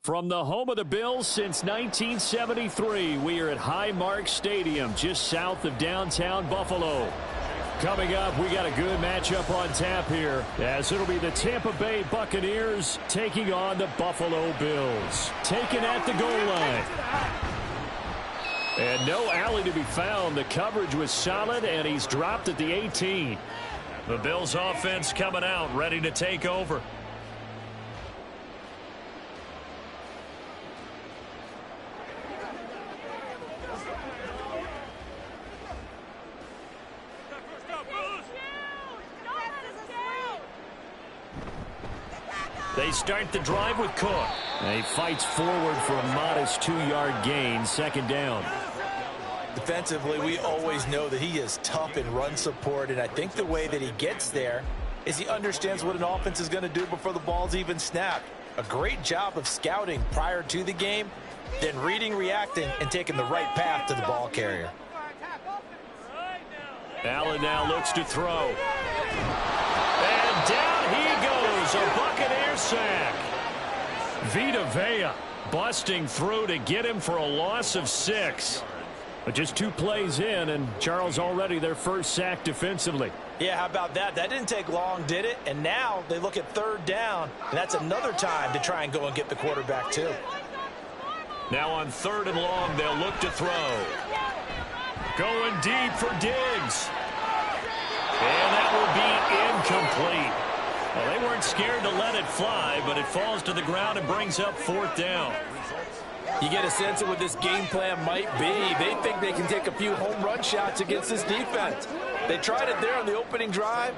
From the home of the Bills since 1973, we are at Highmark Stadium, just south of downtown Buffalo. Coming up, we got a good matchup on tap here, as it'll be the Tampa Bay Buccaneers taking on the Buffalo Bills. Taken at the goal line. And no alley to be found. The coverage was solid, and he's dropped at the 18. The Bills offense coming out, ready to take over. They start the drive with Cook. He fights forward for a modest 2-yard gain, second down. Defensively, we always know that he is tough in run support, and I think the way that he gets there is he understands what an offense is going to do before the ball's even snapped. A great job of scouting prior to the game, then reading, reacting, and taking the right path to the ball carrier. Allen now looks to throw. And down he goes, a Buccaneer sack. Vita Vea busting through to get him for a loss of 6. But just 2 plays in, and Charles already their first sack defensively. Yeah, how about that? That didn't take long, did it? And now they look at 3rd down, and that's another time to try and go and get the quarterback too. Now on 3rd and long, they'll look to throw. Going deep for Diggs. And that will be incomplete. Well, they weren't scared to let it fly, but it falls to the ground and brings up 4th down. You get a sense of what this game plan might be. They think they can take a few home run shots against this defense. They tried it there on the opening drive,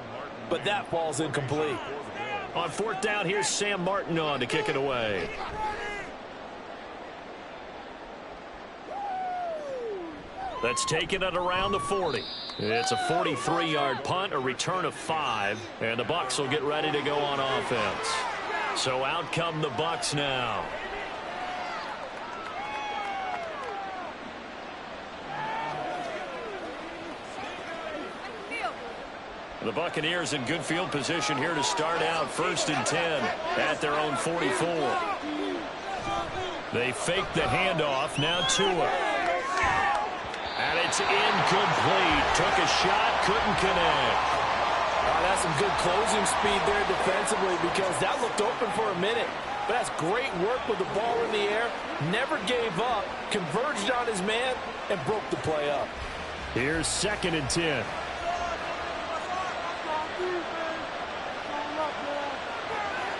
but that falls incomplete. On 4th down, here's Sam Martin on to kick it away. Let's take it at around the 40. It's a 43-yard punt, a return of 5, and the Bucs will get ready to go on offense. So out come the Bucs now. The Buccaneers in good field position here to start out 1st and 10 at their own 44. They fake the handoff, now Tua. And it's incomplete. Took a shot, couldn't connect. That's some good closing speed there defensively, because that looked open for a minute. But that's great work with the ball in the air. Never gave up, converged on his man, and broke the play up. Here's 2nd and 10.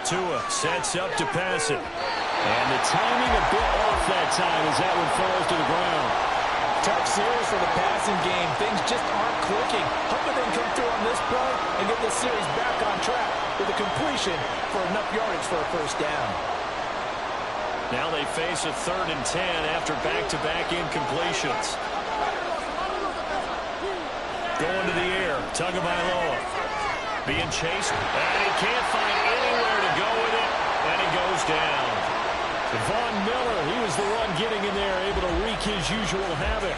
Tua sets up to pass it. And the timing a bit off that time as that one falls to the ground. Tough series for the passing game. Things just aren't clicking. Hoping they can come through on this play and get this series back on track with a completion for enough yardage for a 1st down. Now they face a 3rd and 10 after back-to-back incompletions. Going to the air. Tagovailoa being chased, and he can't find anywhere to go with it, and he goes down. Von Miller, he was the one getting in there, able to wreak his usual havoc.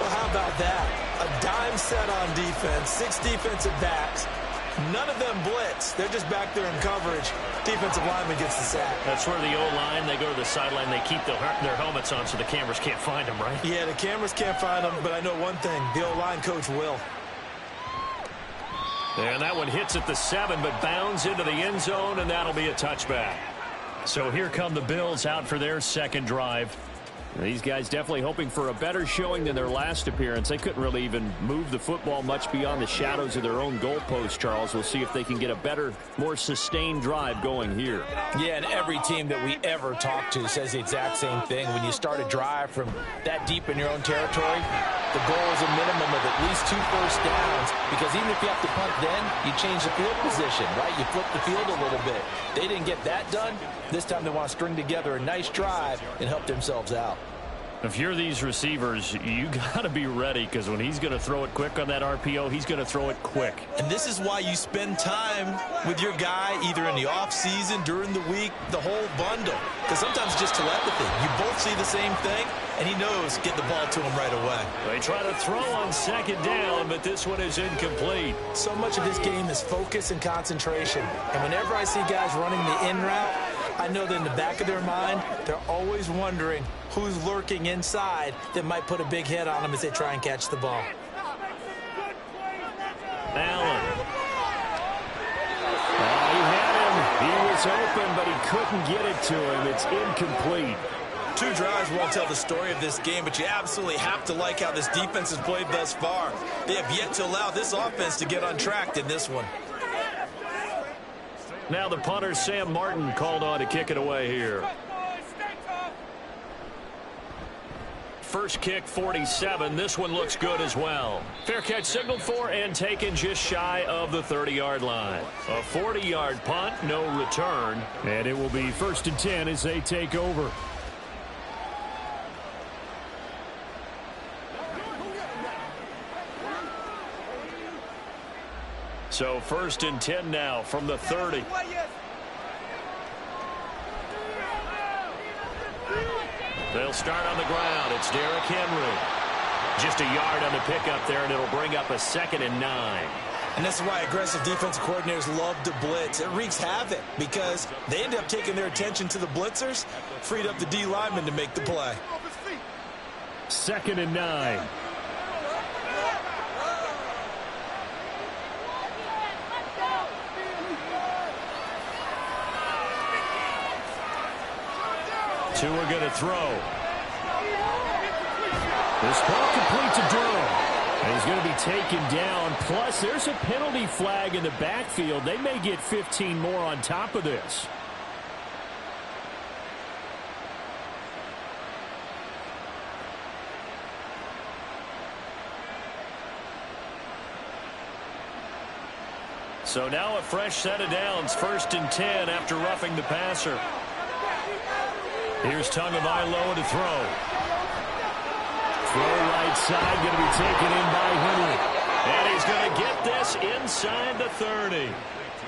Well, how about that? A dime set on defense, 6 defensive backs. None of them blitz. They're just back there in coverage. Defensive lineman gets the sack. That's where the O-line, they go to the sideline, they keep their helmets on so the cameras can't find them, right? Yeah, the cameras can't find them, but I know one thing. The O-line coach will. And that one hits at the 7, but bounds into the end zone, and that'll be a touchback. So here come the Bills out for their 2nd drive. These guys definitely hoping for a better showing than their last appearance. They couldn't really even move the football much beyond the shadows of their own goalpost, Charles. We'll see if they can get a better, more sustained drive going here. Yeah, and every team that we ever talk to says the exact same thing. When you start a drive from that deep in your own territory, the goal is a minimum of at least 2 first downs, because even if you have to punt then, you change the field position, right? You flip the field a little bit. They didn't get that done. This time they want to string together a nice drive and help themselves out. If you're these receivers, you got to be ready, because when he's going to throw it quick on that RPO, he's going to throw it quick. And this is why you spend time with your guy either in the offseason, during the week, the whole bundle. Because sometimes it's just telepathy. You both see the same thing, and he knows get the ball to him right away. They try to throw on 2nd down, but this one is incomplete. So much of this game is focus and concentration. And whenever I see guys running the in route, I know that in the back of their mind, they're always wondering who's lurking inside that might put a big hit on them as they try and catch the ball. Allen. He had him. He was open, but he couldn't get it to him. It's incomplete. 2 drives won't tell the story of this game, but you absolutely have to like how this defense has played thus far. They have yet to allow this offense to get untracked in this one. Now the punter, Sam Martin, called on to kick it away here. First kick, 47. This one looks good as well. Fair catch signaled for and taken just shy of the 30-yard line. A 40-yard punt, no return. And it will be 1st and 10 as they take over. So 1st and 10 now from the 30. They'll start on the ground. It's Derrick Henry. Just a yard on the pickup there, and it'll bring up a 2nd and 9. And this is why aggressive defensive coordinators love to blitz. It wreaks havoc because they end up taking their attention to the blitzers, freed up the D lineman to make the play. 2nd and 9. Two are going to throw. This ball complete to Durham. And he's going to be taken down. Plus, there's a penalty flag in the backfield. They may get 15 more on top of this. So now a fresh set of downs. 1st and 10 after roughing the passer. Here's Tagovailoa to throw. Throw right side, going to be taken in by Henry. And he's going to get this inside the 30.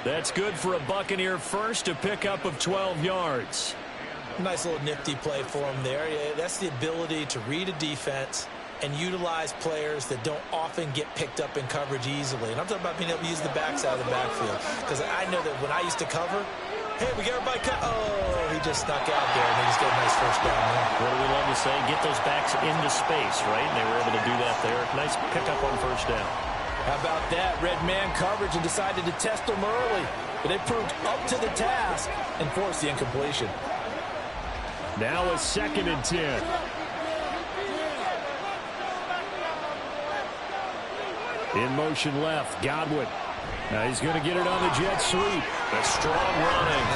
That's good for a Buccaneer first, a pickup of 12 yards. Nice little nifty play for him there. Yeah, that's the ability to read a defense and utilize players that don't often get picked up in coverage easily. And I'm talking about being able to use the backside of the backfield. Because I know that when I used to cover, hey, we got everybody cut. Oh, he just snuck out there, and they just get a nice first down there. What do we love to say? Get those backs into space, right? And they were able to do that there. Nice pickup on 1st down. How about that? Red man coverage and decided to test them early. But they proved up to the task and forced the incompletion. Now a 2nd and 10. In motion left, Godwin. Now he's going to get it on the jet sweep. A strong running.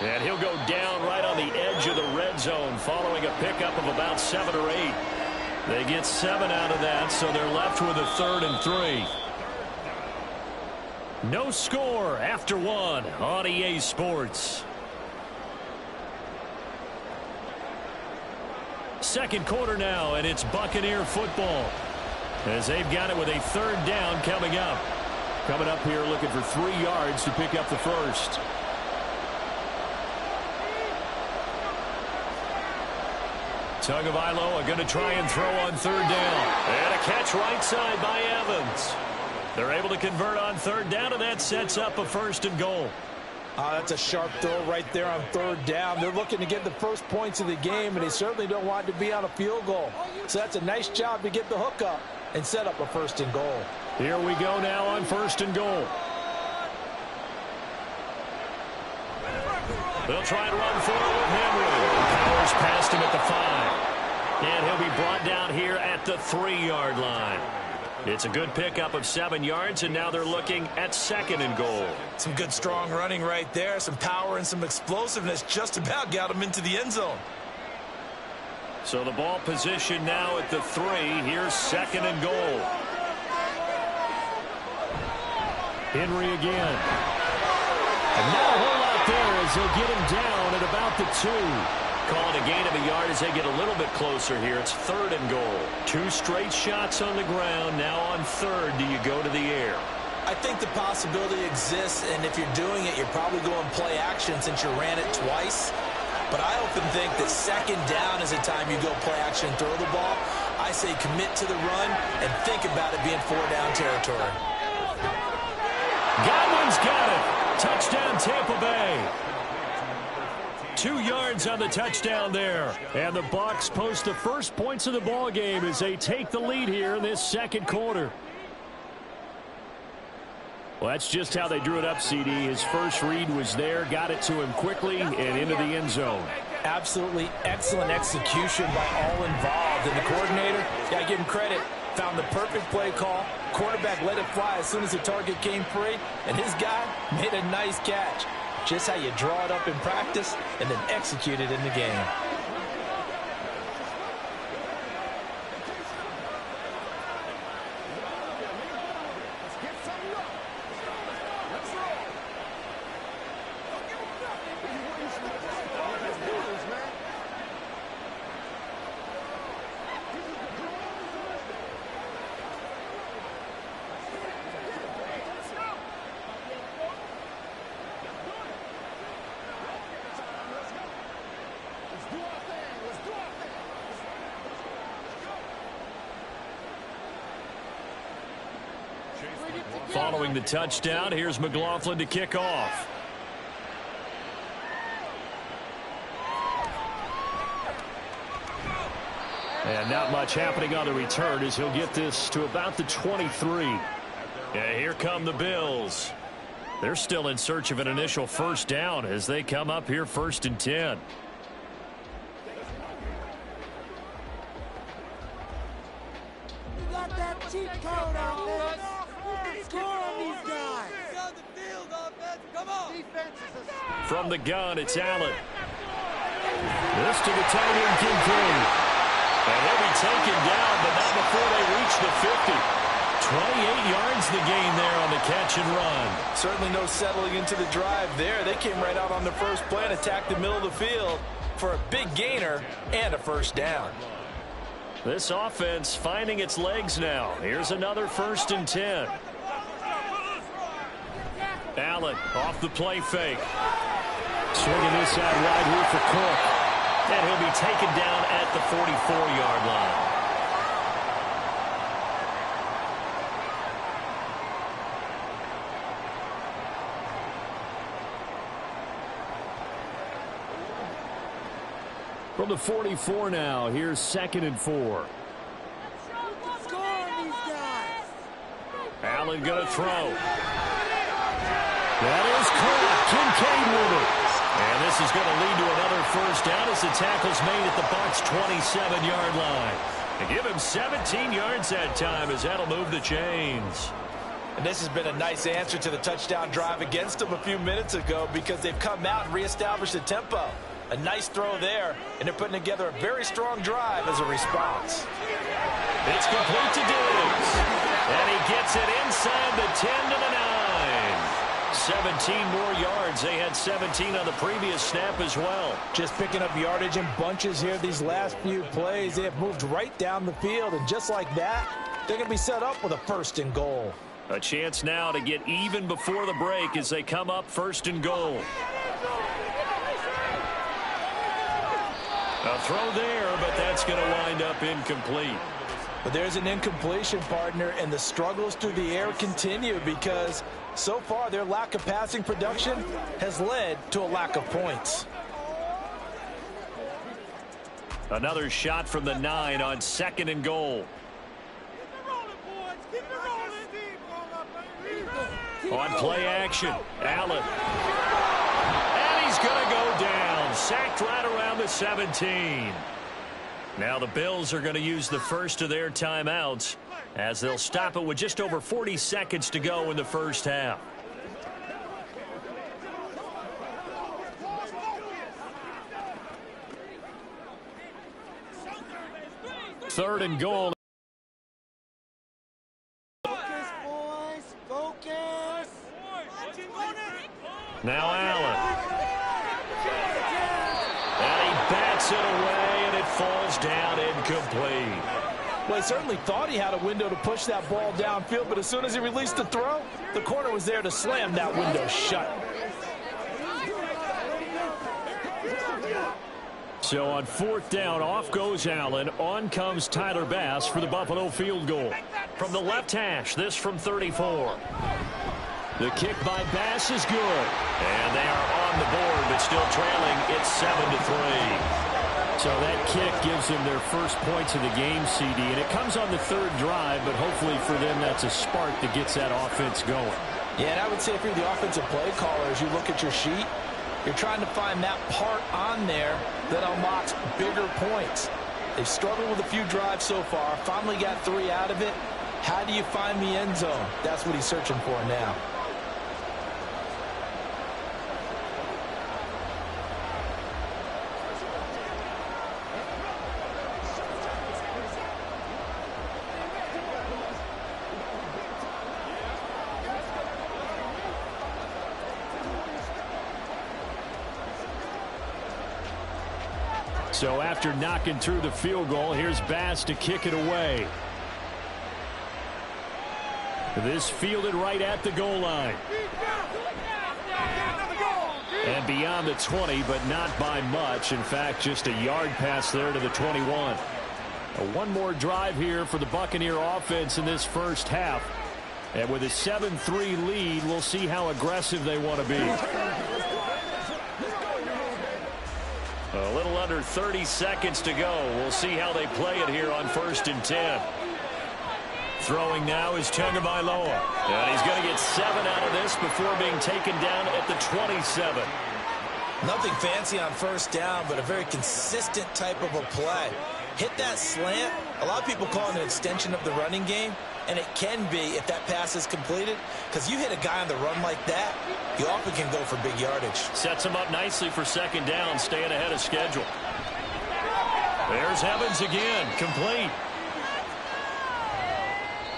And he'll go down right on the edge of the red zone following a pickup of about 7 or 8. They get 7 out of that, so they're left with a 3rd and 3. No score after 1 on EA Sports. Second quarter now, and it's Buccaneer football. As they've got it with a 3rd down coming up. Coming up here looking for 3 yards to pick up the first. Tagovailoa going to try and throw on 3rd down. And a catch right side by Evans. They're able to convert on 3rd down, and that sets up a 1st and goal. That's a sharp throw right there on 3rd down. They're looking to get the first points of the game, and they certainly don't want it to be on a field goal. So that's a nice job to get the hook up and set up a 1st and goal. Here we go now on 1st and goal. They'll try and run forward with Henry. Powers past him at the 5. And he'll be brought down here at the 3-yard line. It's a good pickup of 7 yards, and now they're looking at 2nd and goal. Some good strong running right there. Some power and some explosiveness just about got him into the end zone. So the ball position now at the 3. Here's 2nd and goal. Henry again. And now a whole lot there as they'll get him down at about the 2. Calling a gain of a yard as they get a little bit closer here. It's 3rd and goal. 2 straight shots on the ground. Now on 3rd, do you go to the air? I think the possibility exists, and if you're doing it, you're probably going play action since you ran it twice. But I often think that 2nd down is a time you go play action and throw the ball. I say commit to the run and think about it being 4-down territory. Godwin's got it. Touchdown, Tampa Bay. 2 yards on the touchdown there. And the Bucs post the first points of the ball game as they take the lead here in this second quarter. Well, that's just how they drew it up, CD. His first read was there, got it to him quickly, and into the end zone. Absolutely excellent execution by all involved. And the coordinator, got to give him credit, found the perfect play call. Quarterback let it fly as soon as the target came free, and his guy made a nice catch. Just how you draw it up in practice and then execute it in the game. Following the touchdown, here's McLaughlin to kick off. And not much happening on the return as he'll get this to about the 23. Yeah, here come the Bills. They're still in search of an initial first down as they come up here 1st and 10. You got that cheat code out there. Score on these guys. From the gun, it's Allen. This to the tight end, Kincaid. And he'll be taken down, but not before they reach the 50. 28 yards the gain there on the catch and run. Certainly no settling into the drive there. They came right out on the first play and attacked the middle of the field for a big gainer and a first down. This offense finding its legs now. Here's another 1st and 10. Allen off the play fake. Swinging this out wide here for Cook. And he'll be taken down at the 44-yard line. From the 44 now, here's 2nd and 4. Score on these guys. Allen going to throw. That is caught. Kincaid with it. And this is going to lead to another first down as the tackle's made at the Bucs' 27-yard line. And give him 17 yards that time as that'll move the chains. And this has been a nice answer to the touchdown drive against them a few minutes ago because they've come out and reestablished the tempo. A nice throw there, and they're putting together a very strong drive as a response. It's complete to Diggs. And he gets it inside the 10 to the 9. 17 more yards. They had 17 on the previous snap as well. Just picking up yardage in bunches here these last few plays. They have moved right down the field, and just like that, they're going to be set up with a 1st and goal. A chance now to get even before the break as they come up 1st and goal. A throw there, but that's going to wind up incomplete. But there's an incompletion, partner, and the struggles through the air continue because so far their lack of passing production has led to a lack of points. Another shot from the 9 on 2nd and goal. On play action, Allen. And he's going to go down. Sacked right around the 17. Now the Bills are going to use the first of their timeouts as they'll stop it with just over 40 seconds to go in the first half. Third and goal. Focus, boys. Focus. Now Allen. And he bats it away, and it falls down incomplete. Well, he certainly thought he had a window to push that ball downfield, but as soon as he released the throw, the corner was there to slam that window shut. So on 4th down, off goes Allen. On comes Tyler Bass for the Buffalo field goal. From the left hash, this from 34. The kick by Bass is good. And they are on the board, but still trailing. It's 7-3. So that kick gives them their first points of the game, CD. And it comes on the third drive, but hopefully for them that's a spark that gets that offense going. Yeah, and I would say if you're the offensive play caller, as you look at your sheet, you're trying to find that part on there that unlocks bigger points. They've struggled with a few drives so far, finally got 3 out of it. How do you find the end zone? That's what he's searching for now. So after knocking through the field goal, here's Bass to kick it away. This fielded right at the goal line. And beyond the 20, but not by much. In fact, just a yard pass there to the 21. One more drive here for the Buccaneer offense in this first half. And with a 7-3 lead, we'll see how aggressive they want to be. A little under 30 seconds to go. We'll see how they play it here on 1st and 10. Throwing now is Tagovailoa. And he's going to get 7 out of this before being taken down at the 27. Nothing fancy on first down, but a very consistent type of a play. Hit that slant. A lot of people call it an extension of the running game, and it can be if that pass is completed, because you hit a guy on the run like that, you often can go for big yardage. Sets him up nicely for 2nd down, staying ahead of schedule. There's Evans again, complete.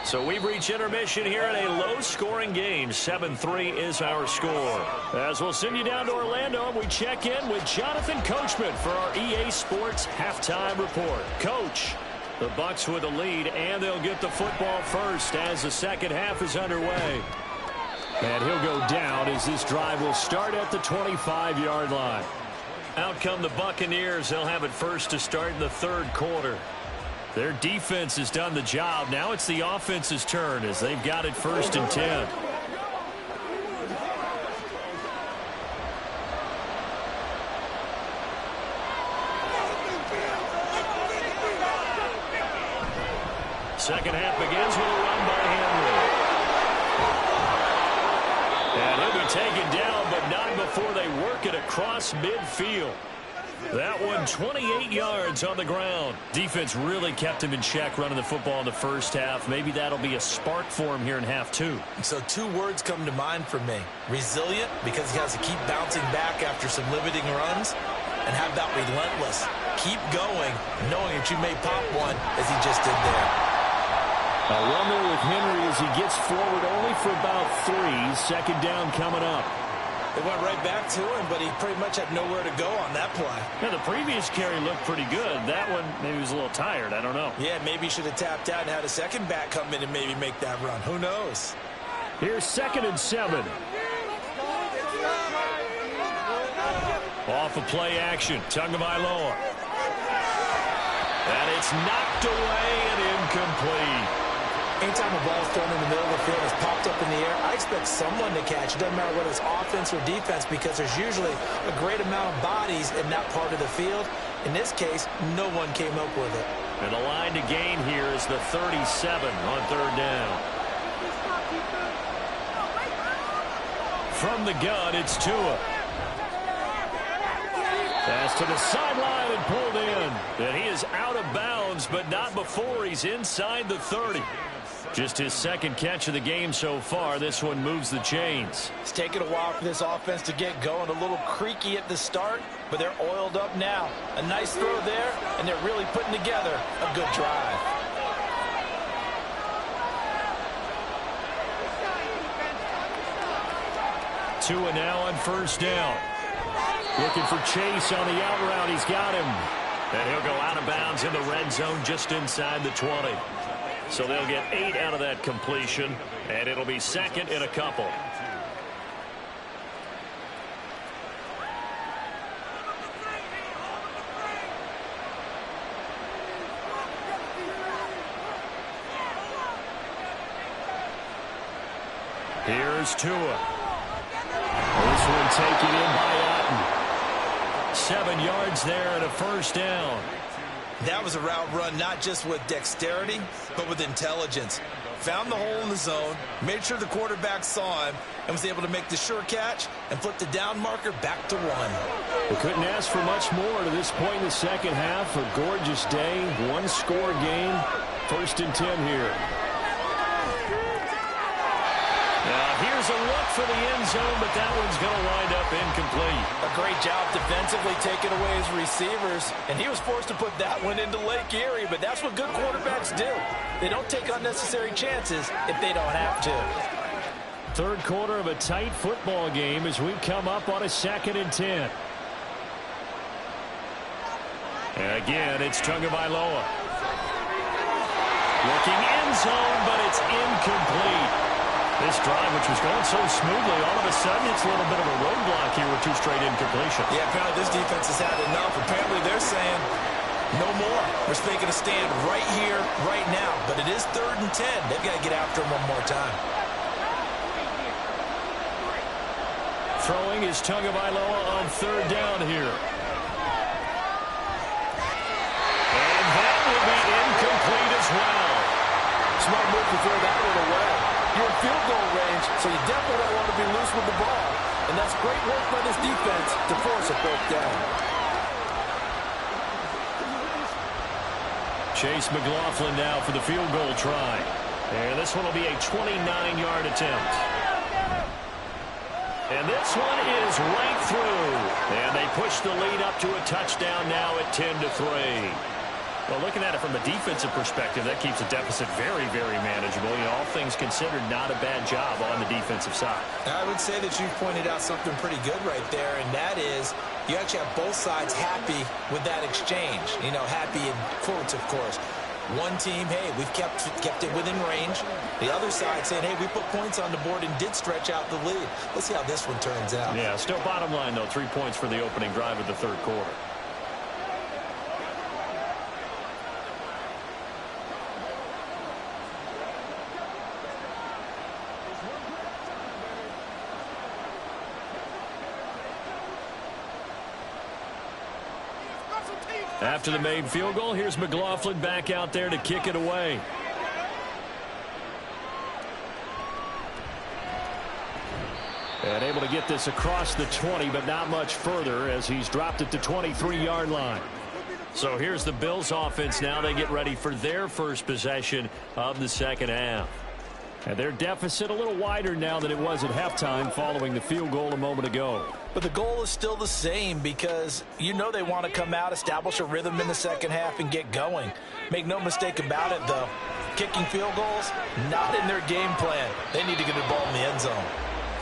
So we've reached intermission here in a low-scoring game. 7-3 is our score. As we'll send you down to Orlando, we check in with Jonathan Coachman for our EA Sports Halftime Report. Coach, the Bucs with the lead, and they'll get the football first as the second half is underway. And he'll go down as this drive will start at the 25-yard line. Out come the Buccaneers. They'll have it first to start in the 3rd quarter. Their defense has done the job. Now it's the offense's turn as they've got it 1st and 10. Second half begins with a run by Henry. And he'll be taken down, but not before they work it across midfield. That one 28 yards on the ground. Defense really kept him in check running the football in the first half. Maybe that'll be a spark for him here in half 2. So 2 words come to mind for me. Resilient, because he has to keep bouncing back after some limiting runs. And how about relentless? Keep going, knowing that you may pop one as he just did there. A run there with Henry as he gets forward only for about 3. 2nd down coming up. They went right back to him, but he pretty much had nowhere to go on that play. Yeah, the previous carry looked pretty good. That one, maybe he was a little tired. I don't know. Yeah, maybe he should have tapped out and had a second back come in and maybe make that run. Who knows? Here's 2nd and 7. Off of play action. Tagovailoa. And it's knocked away and incomplete. Anytime a ball is thrown in the middle of the field, it's popped up in the air, I expect someone to catch. It doesn't matter whether it's offense or defense, because there's usually a great amount of bodies in that part of the field. In this case, no one came up with it. And the line to gain here is the 37 on 3rd down. From the gun, it's Tua. Pass to the sideline and pulled in. And he is out of bounds, but not before he's inside the 30. Just his 2nd catch of the game so far. This one moves the chains. It's taken a while for this offense to get going. A little creaky at the start, but they're oiled up now. A nice throw there, and they're really putting together a good drive. Tua now on 1st down. Looking for Chase on the out route. He's got him. And he'll go out of bounds in the red zone just inside the 20. So they'll get 8 out of that completion, and it'll be 2nd and a couple. Here's Tua. This one taken in by Otten. 7 yards there and a first down. That was a route run not just with dexterity, but with intelligence. Found the hole in the zone, made sure the quarterback saw him, and was able to make the sure catch and flip the down marker back to 1. We couldn't ask for much more to this point in the second half. A gorgeous day, one-score game. 1st and 10 here. Now here's a look for the end zone, but that one's going to wind up incomplete. A great job defensively taking away his receivers, and he was forced to put that one into Lake Erie, but that's what good quarterbacks do. They don't take unnecessary chances if they don't have to. 3rd quarter of a tight football game as we come up on a 2nd and 10. And again, it's Tagovailoa. Looking end zone, but it's incomplete. This drive, which was going so smoothly, all of a sudden it's a little bit of a roadblock here with 2 straight incompletions. Yeah, apparently this defense has had enough. Apparently they're saying, no more. We're making a stand right here, right now. But it is 3rd and 10. They've got to get after him one more time. Throwing is Tagovailoa on 3rd down here. And that will be incomplete as well. Smart move to throw that one away. You're in field goal range, so you definitely don't want to be loose with the ball. And that's great work by this defense to force a 4th down. Chase McLaughlin now for the field goal try. And this one will be a 29-yard attempt. And this one is right through. And they push the lead up to a touchdown now at 10-3. Well, looking at it from a defensive perspective, that keeps the deficit very, very manageable. You know, all things considered, not a bad job on the defensive side. I would say that you've pointed out something pretty good right there, and that is you actually have both sides happy with that exchange. You know, happy in quotes, of course. One team, hey, we've kept it within range. The other side saying, hey, we put points on the board and did stretch out the lead. Let's see how this one turns out. Yeah, still bottom line, though, 3 points for the opening drive of the 3rd quarter. After the made field goal, here's McLaughlin back out there to kick it away. And able to get this across the 20, but not much further as he's dropped it to 23-yard line. So here's the Bills offense now. They get ready for their first possession of the second half. And their deficit a little wider now than it was at halftime following the field goal a moment ago. But the goal is still the same because you know they want to come out, establish a rhythm in the second half, and get going. Make no mistake about it, though. Kicking field goals, not in their game plan. They need to get the ball in the end zone.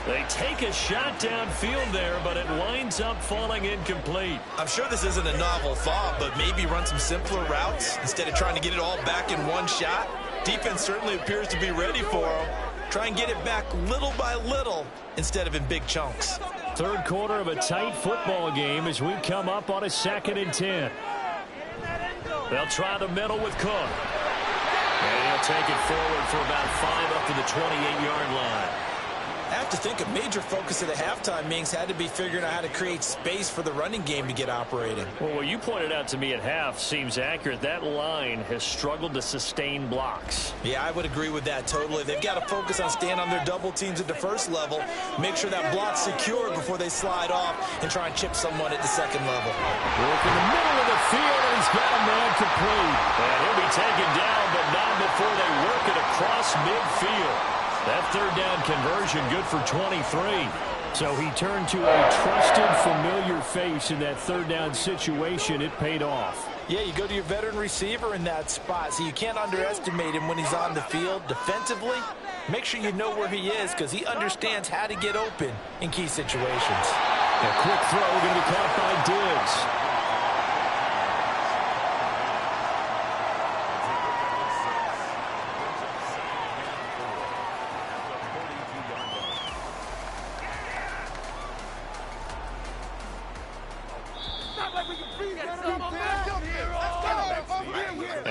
They take a shot downfield there, but it winds up falling incomplete. I'm sure this isn't a novel thought, but maybe run some simpler routes instead of trying to get it all back in one shot. Defense certainly appears to be ready for them. Try and get it back little by little instead of in big chunks. 3rd quarter of a tight football game as we come up on a 2nd and 10. They'll try the middle with Cook. And he'll take it forward for about 5 up to the 28-yard line. I have to think a major focus at the halftime means had to be figuring out how to create space for the running game to get operating. Well, what you pointed out to me at half seems accurate. That line has struggled to sustain blocks. Yeah, I would agree with that totally. They've got to focus on staying on their double teams at the first level, make sure that block's secure before they slide off and try and chip someone at the second level. Work in the middle of the field, and he's got a man complete. And he'll be taken down, but not before they work it across midfield. That 3rd down conversion good for 23. So he turned to a trusted, familiar face in that 3rd down situation. It paid off. Yeah, you go to your veteran receiver in that spot, so you can't underestimate him when he's on the field. Defensively, make sure you know where he is because he understands how to get open in key situations. A quick throw going to be caught by Diggs.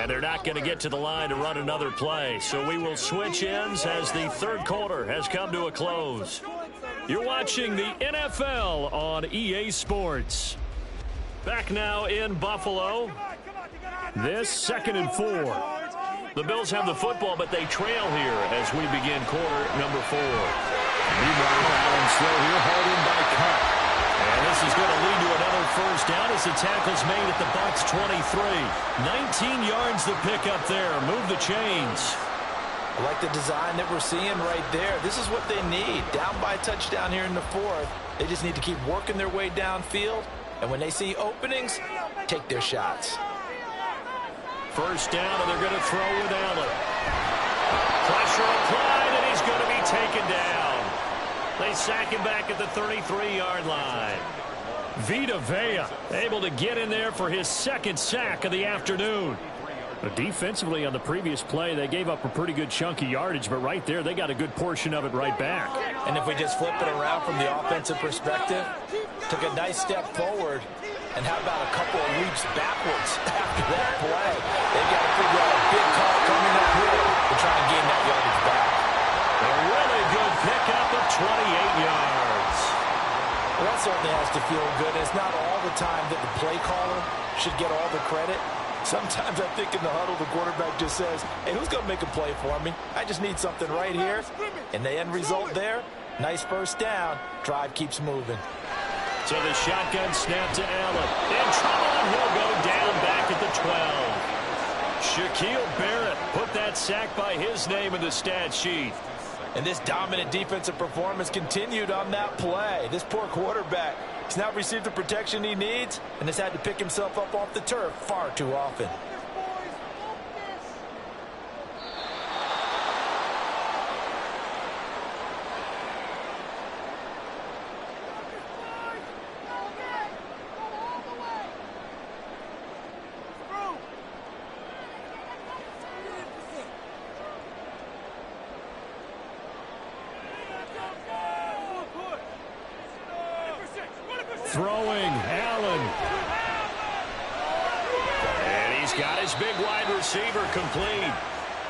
And they're not going to get to the line to run another play. So we will switch ends as the third quarter has come to a close. You're watching the NFL on EA Sports. Back now in Buffalo. This 2nd and 4. The Bills have the football, but they trail here as we begin quarter number 4. Meanwhile, Allen's throw here hauled in by Cup. And this is going to lead to another first down as the tackle's made at the Bucs 23. 19 yards to pick up there. Move the chains. I like the design that we're seeing right there. This is what they need. Down by a touchdown here in the 4th. They just need to keep working their way downfield. And when they see openings, take their shots. First down, and they're going to throw with Allen. Pressure applied, and he's going to be taken down. They sack him back at the 33-yard line. Vita Vea able to get in there for his 2nd sack of the afternoon. But defensively on the previous play, they gave up a pretty good chunk of yardage, but right there, they got a good portion of it right back. And if we just flip it around from the offensive perspective, took a nice step forward, and how about a couple of leaps backwards after that play? They've got to figure out a big call coming up here to try and gain that yardage back. A really good pickup of 28 yards. Well, that certainly has to feel good. It's not all the time that the play caller should get all the credit. Sometimes I think in the huddle, the quarterback just says, hey, who's going to make a play for me? I just need something right here. And the end result there, nice first down. Drive keeps moving. So the shotgun snap to Allen. In trouble, and he'll go down back at the 12. Shaquille Barrett put that sack by his name in the stat sheet. And this dominant defensive performance continued on that play. This poor quarterback has now received the protection he needs and has had to pick himself up off the turf far too often. Throwing, Allen. And he's got his big wide receiver complete.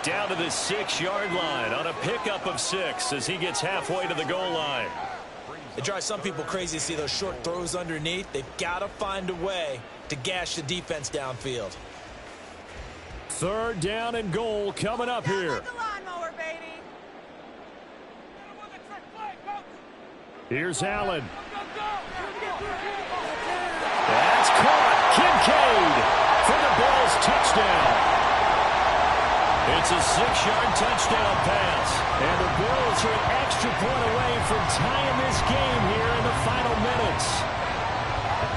Down to the 6-yard line on a pickup of 6 as he gets halfway to the goal line. It drives some people crazy to see those short throws underneath. They've got to find a way to gash the defense downfield. 3rd down and goal coming up here. Here's Allen. That's caught. Kincaid for the Bills touchdown. It's a 6-yard touchdown pass. And the Bills are an extra point away from tying this game here in the final minutes.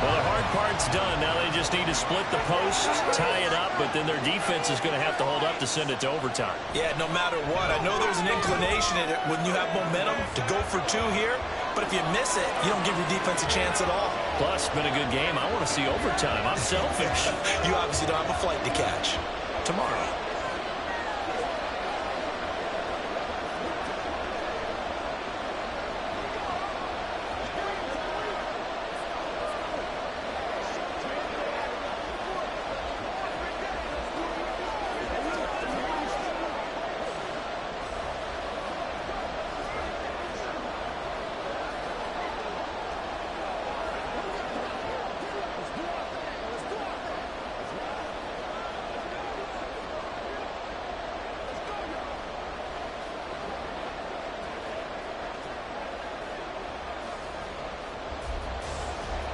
Well, the hard part's done. Now they just need to split the post, tie it up, but then their defense is going to have to hold up to send it to overtime. Yeah, no matter what. I know there's an inclination in it when you have momentum to go for 2 here, but if you miss it, you don't give your defense a chance at all. Plus, it's been a good game. I want to see overtime. I'm selfish. You obviously don't have a flight to catch. Tomorrow.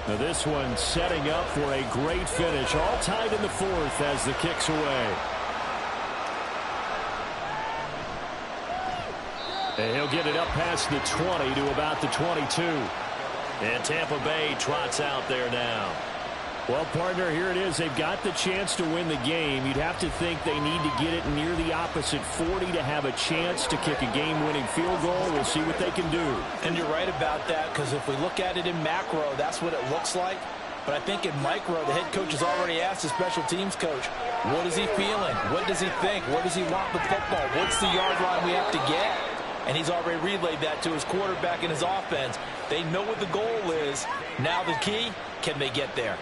Now this one setting up for a great finish. All tied in the 4th as the kick's away. And he'll get it up past the 20 to about the 22. And Tampa Bay trots out there now. Well, partner, here it is. They've got the chance to win the game. You'd have to think they need to get it near the opposite 40 to have a chance to kick a game-winning field goal. We'll see what they can do. And you're right about that, because if we look at it in macro, that's what it looks like. But I think in micro, the head coach has already asked the special teams coach, what is he feeling? What does he think? Where does he want the football? What's the yard line we have to get? And he's already relayed that to his quarterback and his offense. They know what the goal is. Now the key, can they get there?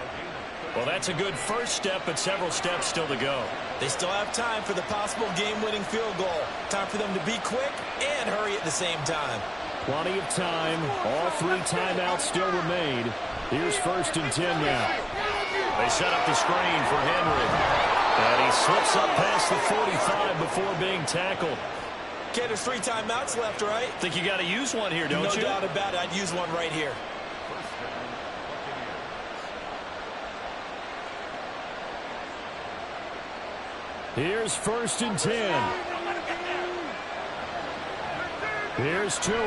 Well, that's a good first step, but several steps still to go. They still have time for the possible game-winning field goal. Time for them to be quick and hurry at the same time. Plenty of time. All 3 timeouts still remain. Here's 1st and 10 now. They set up the screen for Henry. And he slips up past the 45 before being tackled. Okay, there's 3 timeouts left, right? Think you got to use one here, don't you? No doubt about it. I'd use one right here. Here's 1st and 10. Here's Tua.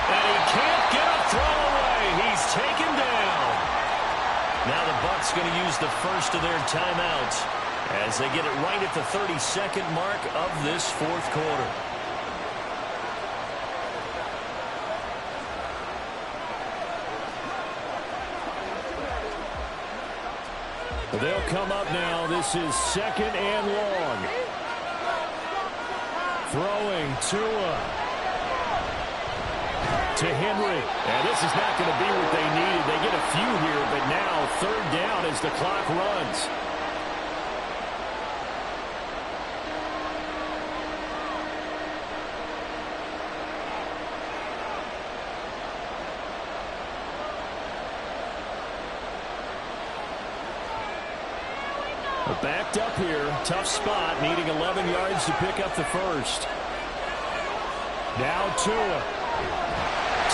And he can't get a throw away. He's taken down. Now the Bucs going to use the first of their timeouts as they get it right at the 32nd mark of this 4th quarter. They'll come up now. This is 2nd and long. Throwing Tua to Henry. And this is not going to be what they needed. They get a few here, but now 3rd down as the clock runs. Backed up here. Tough spot. Needing 11 yards to pick up the first. Now Tua.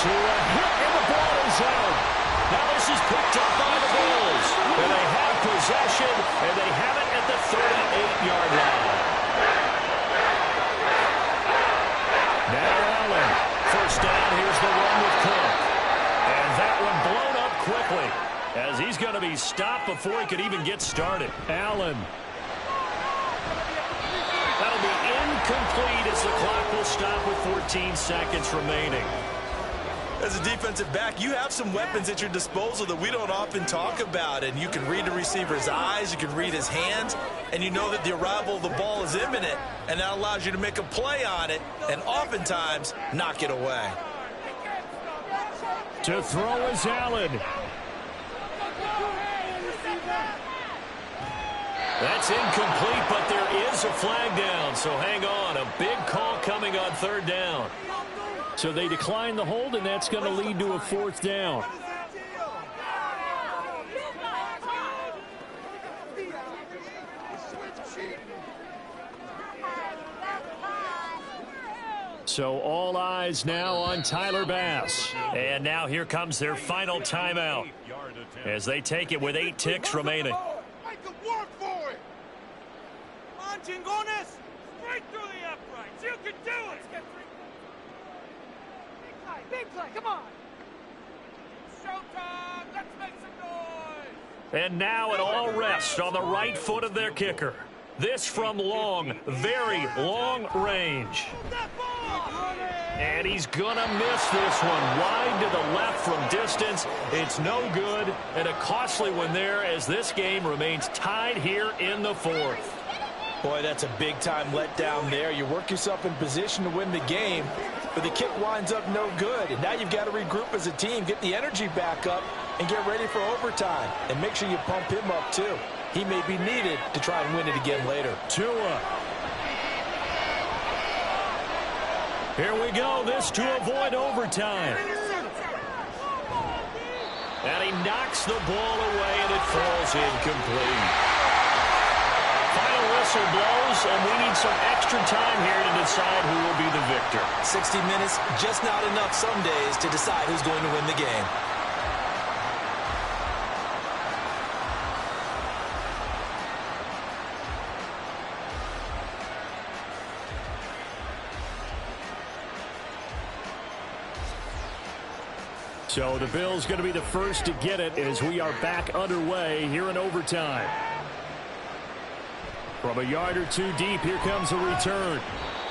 Tua hit and the ball is out. Now this is picked up by the Bills. And they have possession, and they have it at the 38-yard line. Now Allen. 1st down. Here's the run with Cook. And that one blown up quickly, as he's going to be stopped before he could even get started. Allen. That'll be incomplete as the clock will stop with 14 seconds remaining. As a defensive back, you have some weapons at your disposal that we don't often talk about. And you can read the receiver's eyes, you can read his hands, and you know that the arrival of the ball is imminent. And that allows you to make a play on it and oftentimes knock it away. To throw is Allen. That's incomplete, but there is a flag down, so hang on. A big call coming on 3rd down. So they decline the hold, and that's going to lead to a 4th down. So all eyes now on Tyler Bass. And now here comes their final timeout as they take it with 8 ticks remaining. Chingones, straight through the uprights. You can do it. Big play, come on. Showtime. Let's make some noise. And now it all rests on the right foot of their kicker. This from long, very long range. And he's going to miss this one. Wide to the left from distance. It's no good, and a costly one there as this game remains tied here in the 4th. Boy, that's a big-time letdown there. You work yourself in position to win the game, but the kick winds up no good. And now you've got to regroup as a team, get the energy back up, and get ready for overtime. And make sure you pump him up, too. He may be needed to try and win it again later. Tua. Here we go. This to avoid overtime. And he knocks the ball away, and it falls incomplete. Final whistle blows, and we need some extra time here to decide who will be the victor. 60 minutes, just not enough some days to decide who's going to win the game. So the Bills going to be the first to get it as we are back underway here in overtime. From a yard or two deep, here comes a return.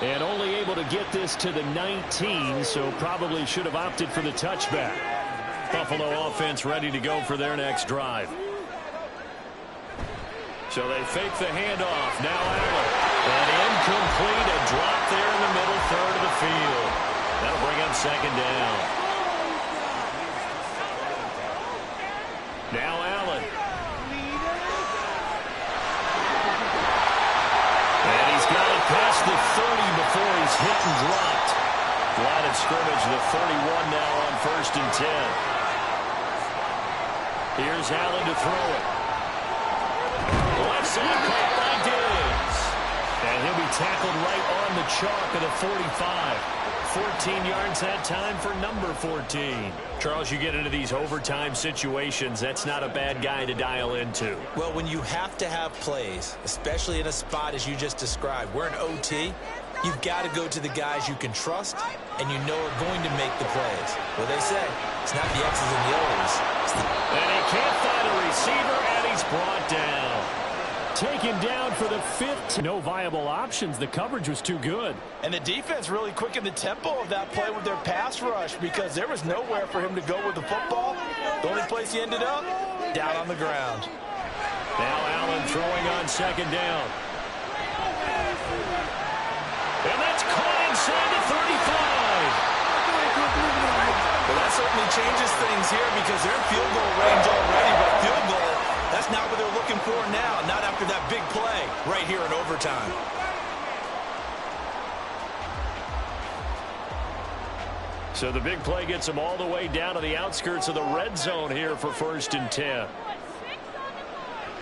And only able to get this to the 19, so probably should have opted for the touchback. Buffalo offense ready to go for their next drive. So they fake the handoff. Now Allen. And incomplete. A drop there in the middle third of the field. That'll bring up 2nd down. Now Allen. and dropped. Line of scrimmage, the 31 now on 1st and 10. Here's Allen to throw it. Left side caught by Diggs. And he'll be tackled right on the chalk of the 45. 14 yards that time for number 14. Charles, you get into these overtime situations, that's not a bad guy to dial into. Well, when you have to have plays, especially in a spot as you just described, we're in OT, you've got to go to the guys you can trust and you know are going to make the plays. Well, they say, it's not the X's and the O's. And he can't find a receiver, and he's brought down. Taken down for the 5th. No viable options. The coverage was too good. And the defense really quickened the tempo of that play with their pass rush because there was nowhere for him to go with the football. The only place he ended up, down on the ground. Now Allen throwing on 2nd down. And that's caught inside the 35. Well, that certainly changes things here because they're in field goal range already, but field goal, that's not what they're looking for now, not after that big play right here in overtime. So the big play gets them all the way down to the outskirts of the red zone here for 1st and 10.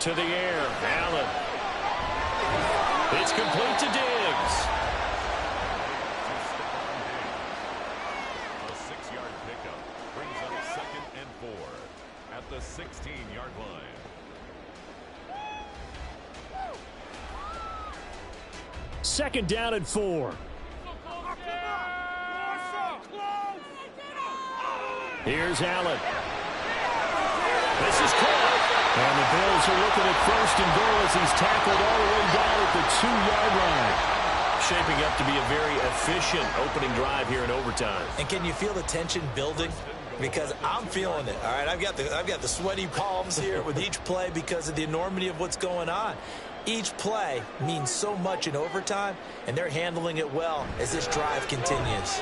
To the air, Allen. It's complete to Diggs. A 6-yard pickup brings up 2nd and 4 at the 16-yard line. Second down and 4. Here's Allen. This is caught. And the Bills are looking at 1st and goal as he's tackled all the way down at the 2-yard line. Shaping up to be a very efficient opening drive here in overtime. And can you feel the tension building? Because I'm feeling it. All right, I've got the sweaty palms here with each play because of the enormity of what's going on. Each play means so much in overtime, and they're handling it well as this drive continues.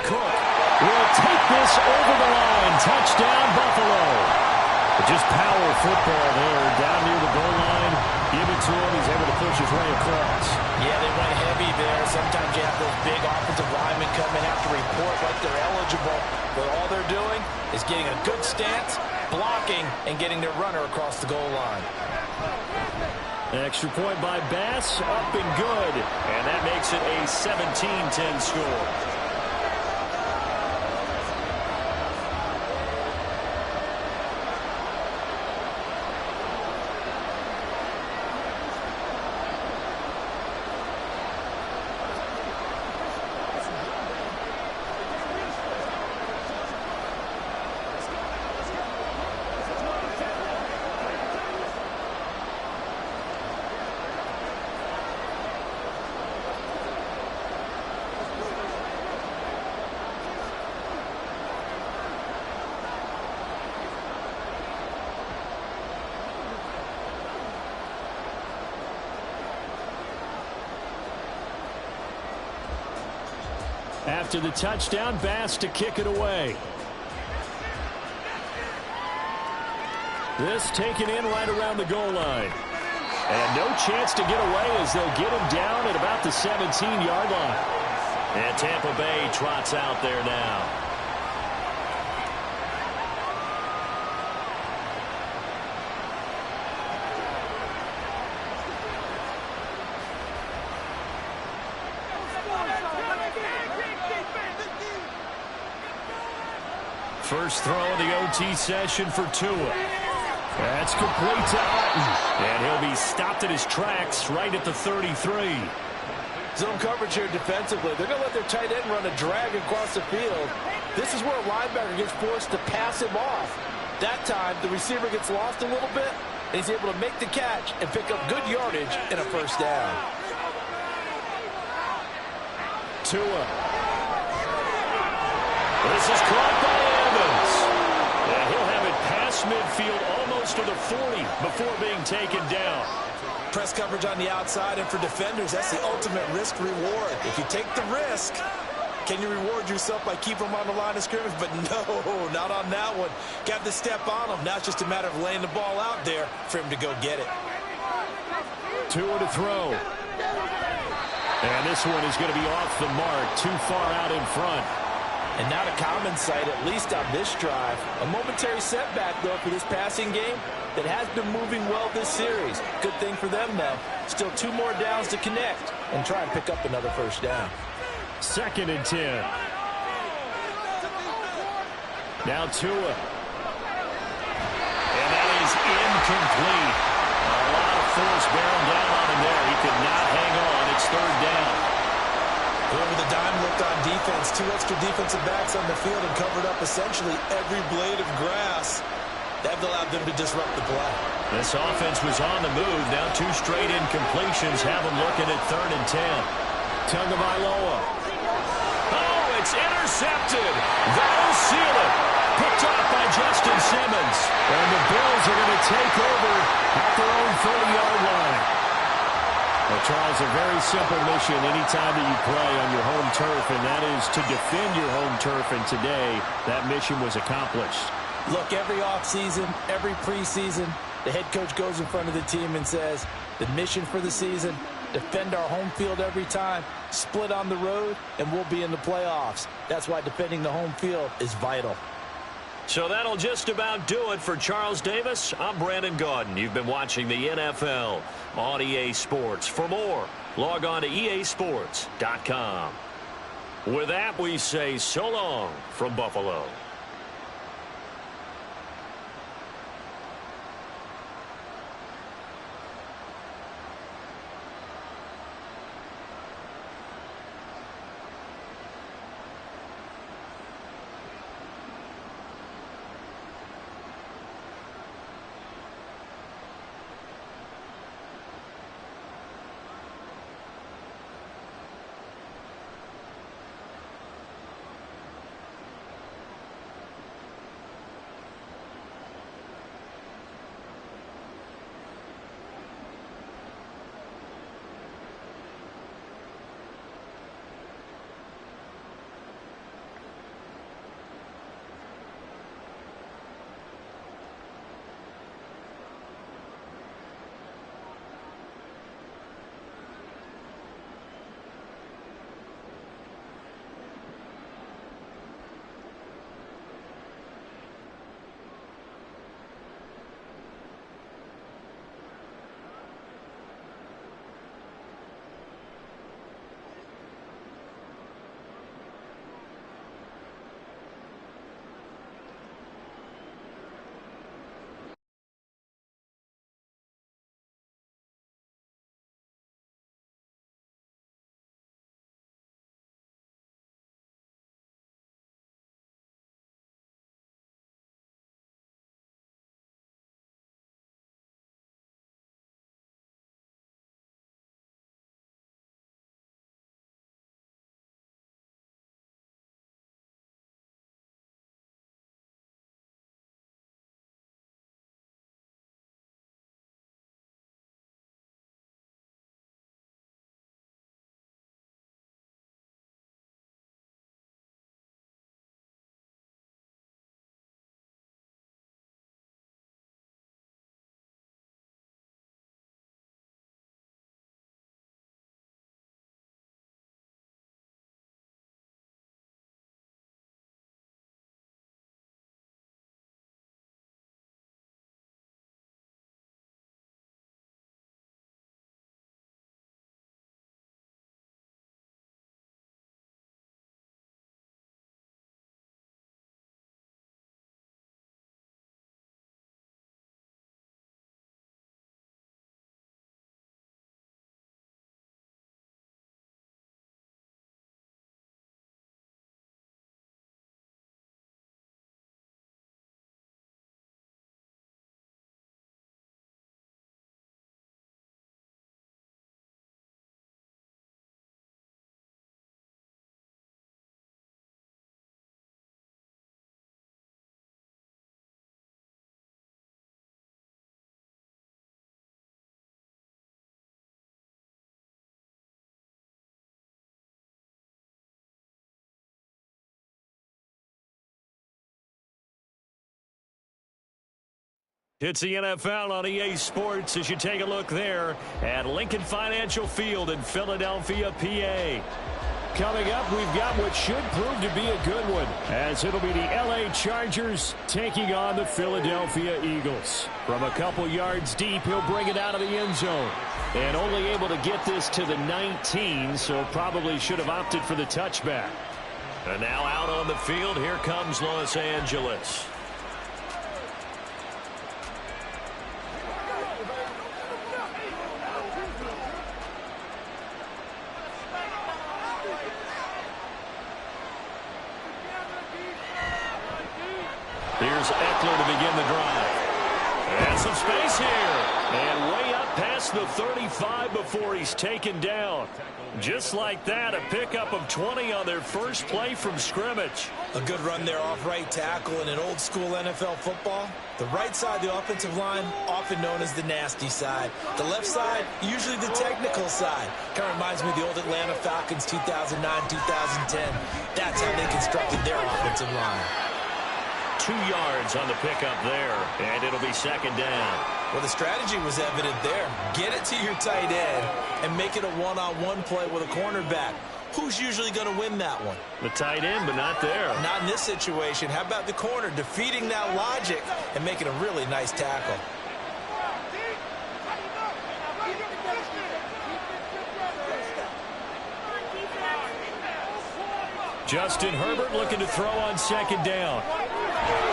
Cook will take this over the line. Touchdown, Buffalo. Just power football there down near the goal line. Give it to him. He's able to push his way across. Yeah, they went heavy there. Sometimes you have those big offensive linemen come in, have to report like they're eligible. But all they're doing is getting a good stance, blocking, and getting their runner across the goal line. Extra point by Bass, up and good. And that makes it a 17-10 score. After the touchdown, Bass to kick it away. This taken in right around the goal line. And no chance to get away as they'll get him down at about the 17-yard line. And Tampa Bay trots out there now. First throw of the OT session for Tua. That's complete to Hutton. And he'll be stopped at his tracks right at the 33. Zone coverage here defensively. They're going to let their tight end run a drag across the field. This is where a linebacker gets forced to pass him off. That time, the receiver gets lost a little bit, and he's able to make the catch and pick up good yardage in a first down. Tua. This is caught by Evans. And he'll have it past midfield almost to the 40 before being taken down. Press coverage on the outside, and for defenders, that's the ultimate risk reward. If you take the risk, can you reward yourself by keeping them on the line of scrimmage? But no, not on that one. Got to step on them. Now it's just a matter of laying the ball out there for him to go get it. Tua to throw. And this one is going to be off the mark, too far out in front. And not a common sight, at least on this drive. A momentary setback, though, for this passing game that has been moving well this series. Good thing for them, though. Still 2 more downs to connect and try and pick up another first down. 2nd and 10. Now Tua. And that is incomplete. A lot of force bearing down on him there. He could not hang on. It's 3rd down. With a dime looked on defense, 2 extra defensive backs on the field and covered up essentially every blade of grass. That allowed them to disrupt the play. This offense was on the move. Now 2 straight incompletions have them looking at 3rd and 10. Tagovailoa. Oh, it's intercepted. That'll seal it. Picked off by Justin Simmons. And the Bills are going to take over at their own 30-yard line. Well, Charles, a very simple mission anytime that you play on your home turf, and that is to defend your home turf, and today that mission was accomplished. Look, every offseason, every preseason, the head coach goes in front of the team and says, the mission for the season, defend our home field every time, split on the road, and we'll be in the playoffs. That's why defending the home field is vital. So that'll just about do it for Charles Davis. I'm Brandon Gaudin. You've been watching the NFL on EA Sports. For more, log on to easports.com. With that, we say so long from Buffalo. It's the NFL on EA Sports as you take a look there at Lincoln Financial Field in Philadelphia, PA. Coming up, we've got what should prove to be a good one, as it'll be the LA Chargers taking on the Philadelphia Eagles. From a couple yards deep, he'll bring it out of the end zone. And only able to get this to the 19, so probably should have opted for the touchback. And now out on the field, here comes Los Angeles. Here's Eckler to begin the drive. And some space here. And way up past the 35 before he's taken down. Just like that, a pickup of 20 on their first play from scrimmage. A good run there off right tackle in an old school NFL football. The right side of the offensive line, often known as the nasty side. The left side, usually the technical side. Kind of reminds me of the old Atlanta Falcons 2009-2010. That's how they constructed their offensive line. 2 yards on the pickup there, and it'll be second down. Well, the strategy was evident there. Get it to your tight end and make it a one-on-one play with a cornerback. Who's usually going to win that one? The tight end, but not there. Not in this situation. How about the corner defeating that logic and making a really nice tackle? Justin Herbert looking to throw on second down.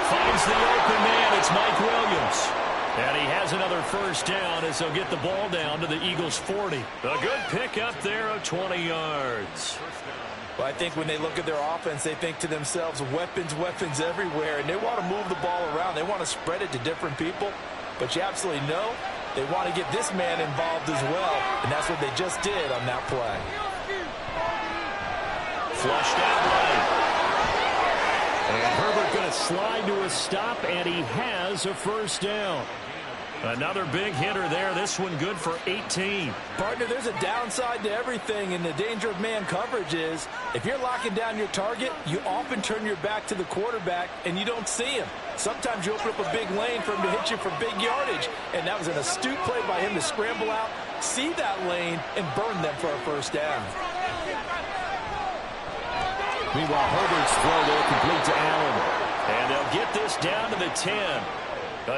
Finds the open man. It's Mike Williams. And he has another first down as they'll get the ball down to the Eagles' 40. A good pickup there of 20 yards. Well, I think when they look at their offense, they think to themselves, weapons, weapons everywhere. And they want to move the ball around. They want to spread it to different people. But you absolutely know they want to get this man involved as well. And that's what they just did on that play. Flushed out right. And Herbert going to slide to a stop, and he has a first down. Another big hitter there. This one good for 18. Partner, there's a downside to everything, and the danger of man coverage is if you're locking down your target, you often turn your back to the quarterback, and you don't see him. Sometimes you open up a big lane for him to hit you for big yardage, and that was an astute play by him to scramble out, see that lane, and burn them for a first down. Meanwhile, Herbert's throw there complete to Allen. And they'll get this down to the 10.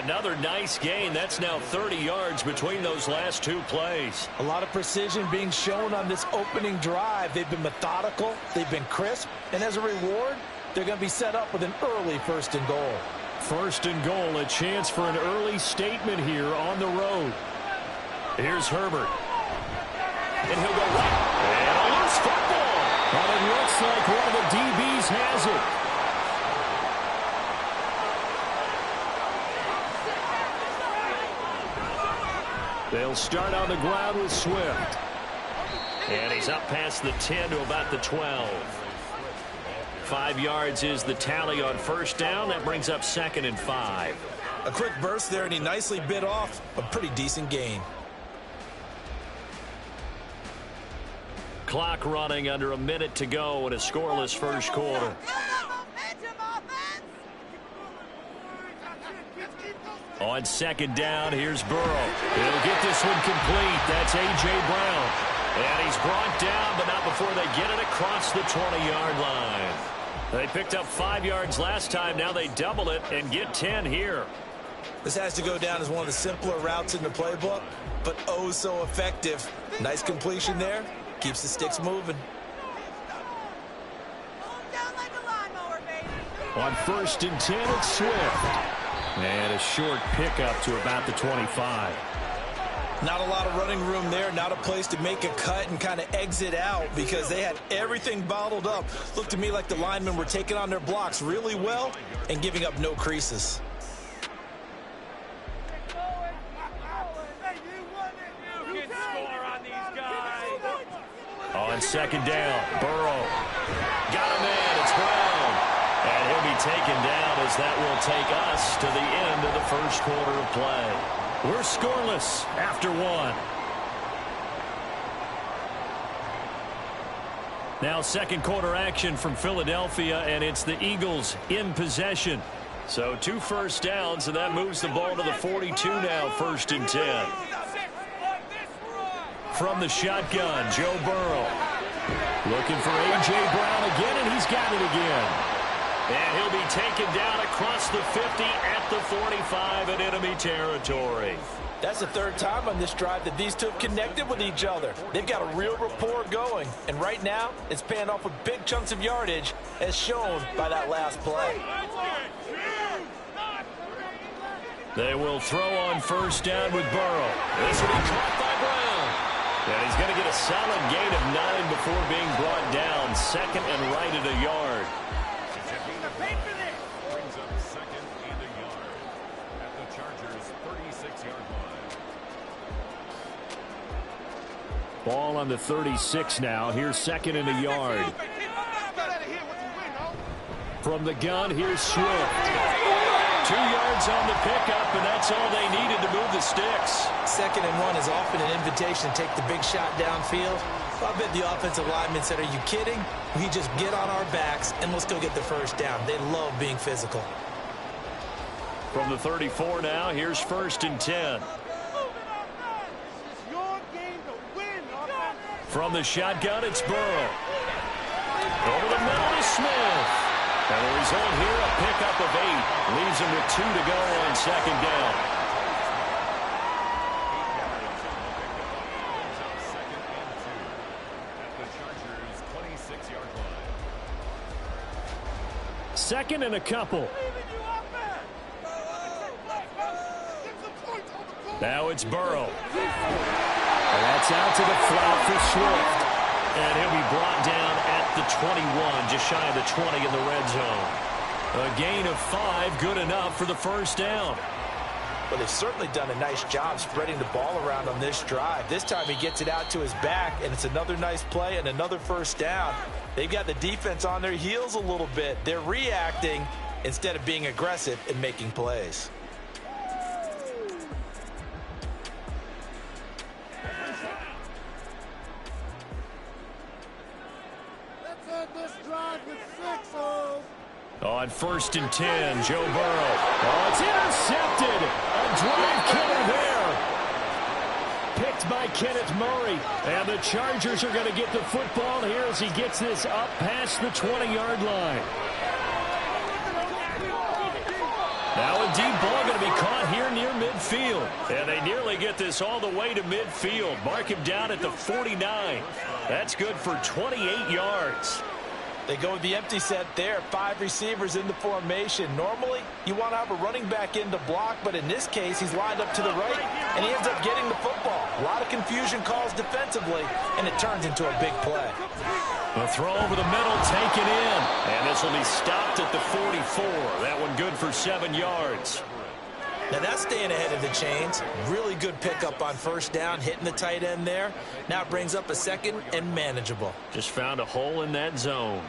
Another nice gain. That's now 30 yards between those last two plays. A lot of precision being shown on this opening drive. They've been methodical. They've been crisp. And as a reward, they're going to be set up with an early 1st and goal. 1st and goal, a chance for an early statement here on the road. Here's Herbert. And he'll go right. And a loose football. But it looks like one of the DBs has it. They'll start on the ground with Swift. And he's up past the 10 to about the 12. 5 yards is the tally on first down. That brings up 2nd and 5. A quick burst there, and he nicely bit off a pretty decent gain. Clock running under a minute to go in a scoreless first quarter. On second down, here's Burrow. He'll get this one complete. That's A.J. Brown. And he's brought down, but not before they get it across the 20-yard line. They picked up 5 yards last time. Now they double it and get 10 here. This has to go down as one of the simpler routes in the playbook, but oh so effective. Nice completion there. Keeps the sticks moving. On 1st and 10, it's Swift. And a short pickup to about the 25. Not a lot of running room there. Not a place to make a cut and kind of exit out because they had everything bottled up. Looked to me like the linemen were taking on their blocks really well and giving up no creases. On second down, Burrow. Got a man, it's Brown. And he'll be taken down as that will take us to the end of the first quarter of play. We're scoreless after 1. Now second quarter action from Philadelphia, and it's the Eagles in possession. So 2 first downs, and that moves the ball to the 42 now, 1st and 10. From the shotgun, Joe Burrow. Looking for A.J. Brown again, and he's got it again. And he'll be taken down across the 50 at the 45 in enemy territory. That's the 3rd time on this drive that these two have connected with each other. They've got a real rapport going. And right now, it's paying off with big chunks of yardage, as shown by that last play. They will throw on 1st down with Burrow. This will be caught by Brown. And he's going to get a solid gain of 9 before being brought down. 2nd and right at a yard. Brings up 2nd and a yard at the Chargers' 36-yard line. Ball on the 36 now. Here's 2nd and a yard. From the gun, here's Swift. 2 yards on the pickup, and that's all they needed to move the sticks. 2nd and 1 is often an invitation to take the big shot downfield. I bet the offensive lineman said, "Are you kidding? We just get on our backs and let's go get the 1st down." They love being physical. From the 34 now, here's 1st and 10. From the shotgun, it's Burrow. Over the middle to Smith. And the result here, a pickup of 8. Leaves him with 2 to go on 2nd down. 8 yards on the pickup. Brings up 2nd and 2 at the Chargers' 26-yard line. 2nd and a couple. Now it's Burrow. And that's out to the flat for Swift. And he'll be brought down at the 21, just shy of the 20 in the red zone. A gain of 5, good enough for the 1st down. Well, they've certainly done a nice job spreading the ball around on this drive. This time he gets it out to his back, and it's another nice play and another 1st down. They've got the defense on their heels a little bit. They're reacting instead of being aggressive and making plays. On 1st and 10, Joe Burrow. Oh, it's intercepted. A drive killer there. Picked by Kenneth Murray. And the Chargers are going to get the football here as he gets this up past the 20-yard line. Now a deep ball going to be caught here near midfield. And they nearly get this all the way to midfield. Mark him down at the 49. That's good for 28 yards. They go with the empty set there. 5 receivers in the formation. Normally, you want to have a running back in to block, but in this case, he's lined up to the right, and he ends up getting the football. A lot of confusion calls defensively, and it turns into a big play. A throw over the middle, taken in. And this will be stopped at the 44. That one good for 7 yards. Now that's staying ahead of the chains. Really good pickup on 1st down, hitting the tight end there. Now it brings up a 2nd and manageable. Just found a hole in that zone.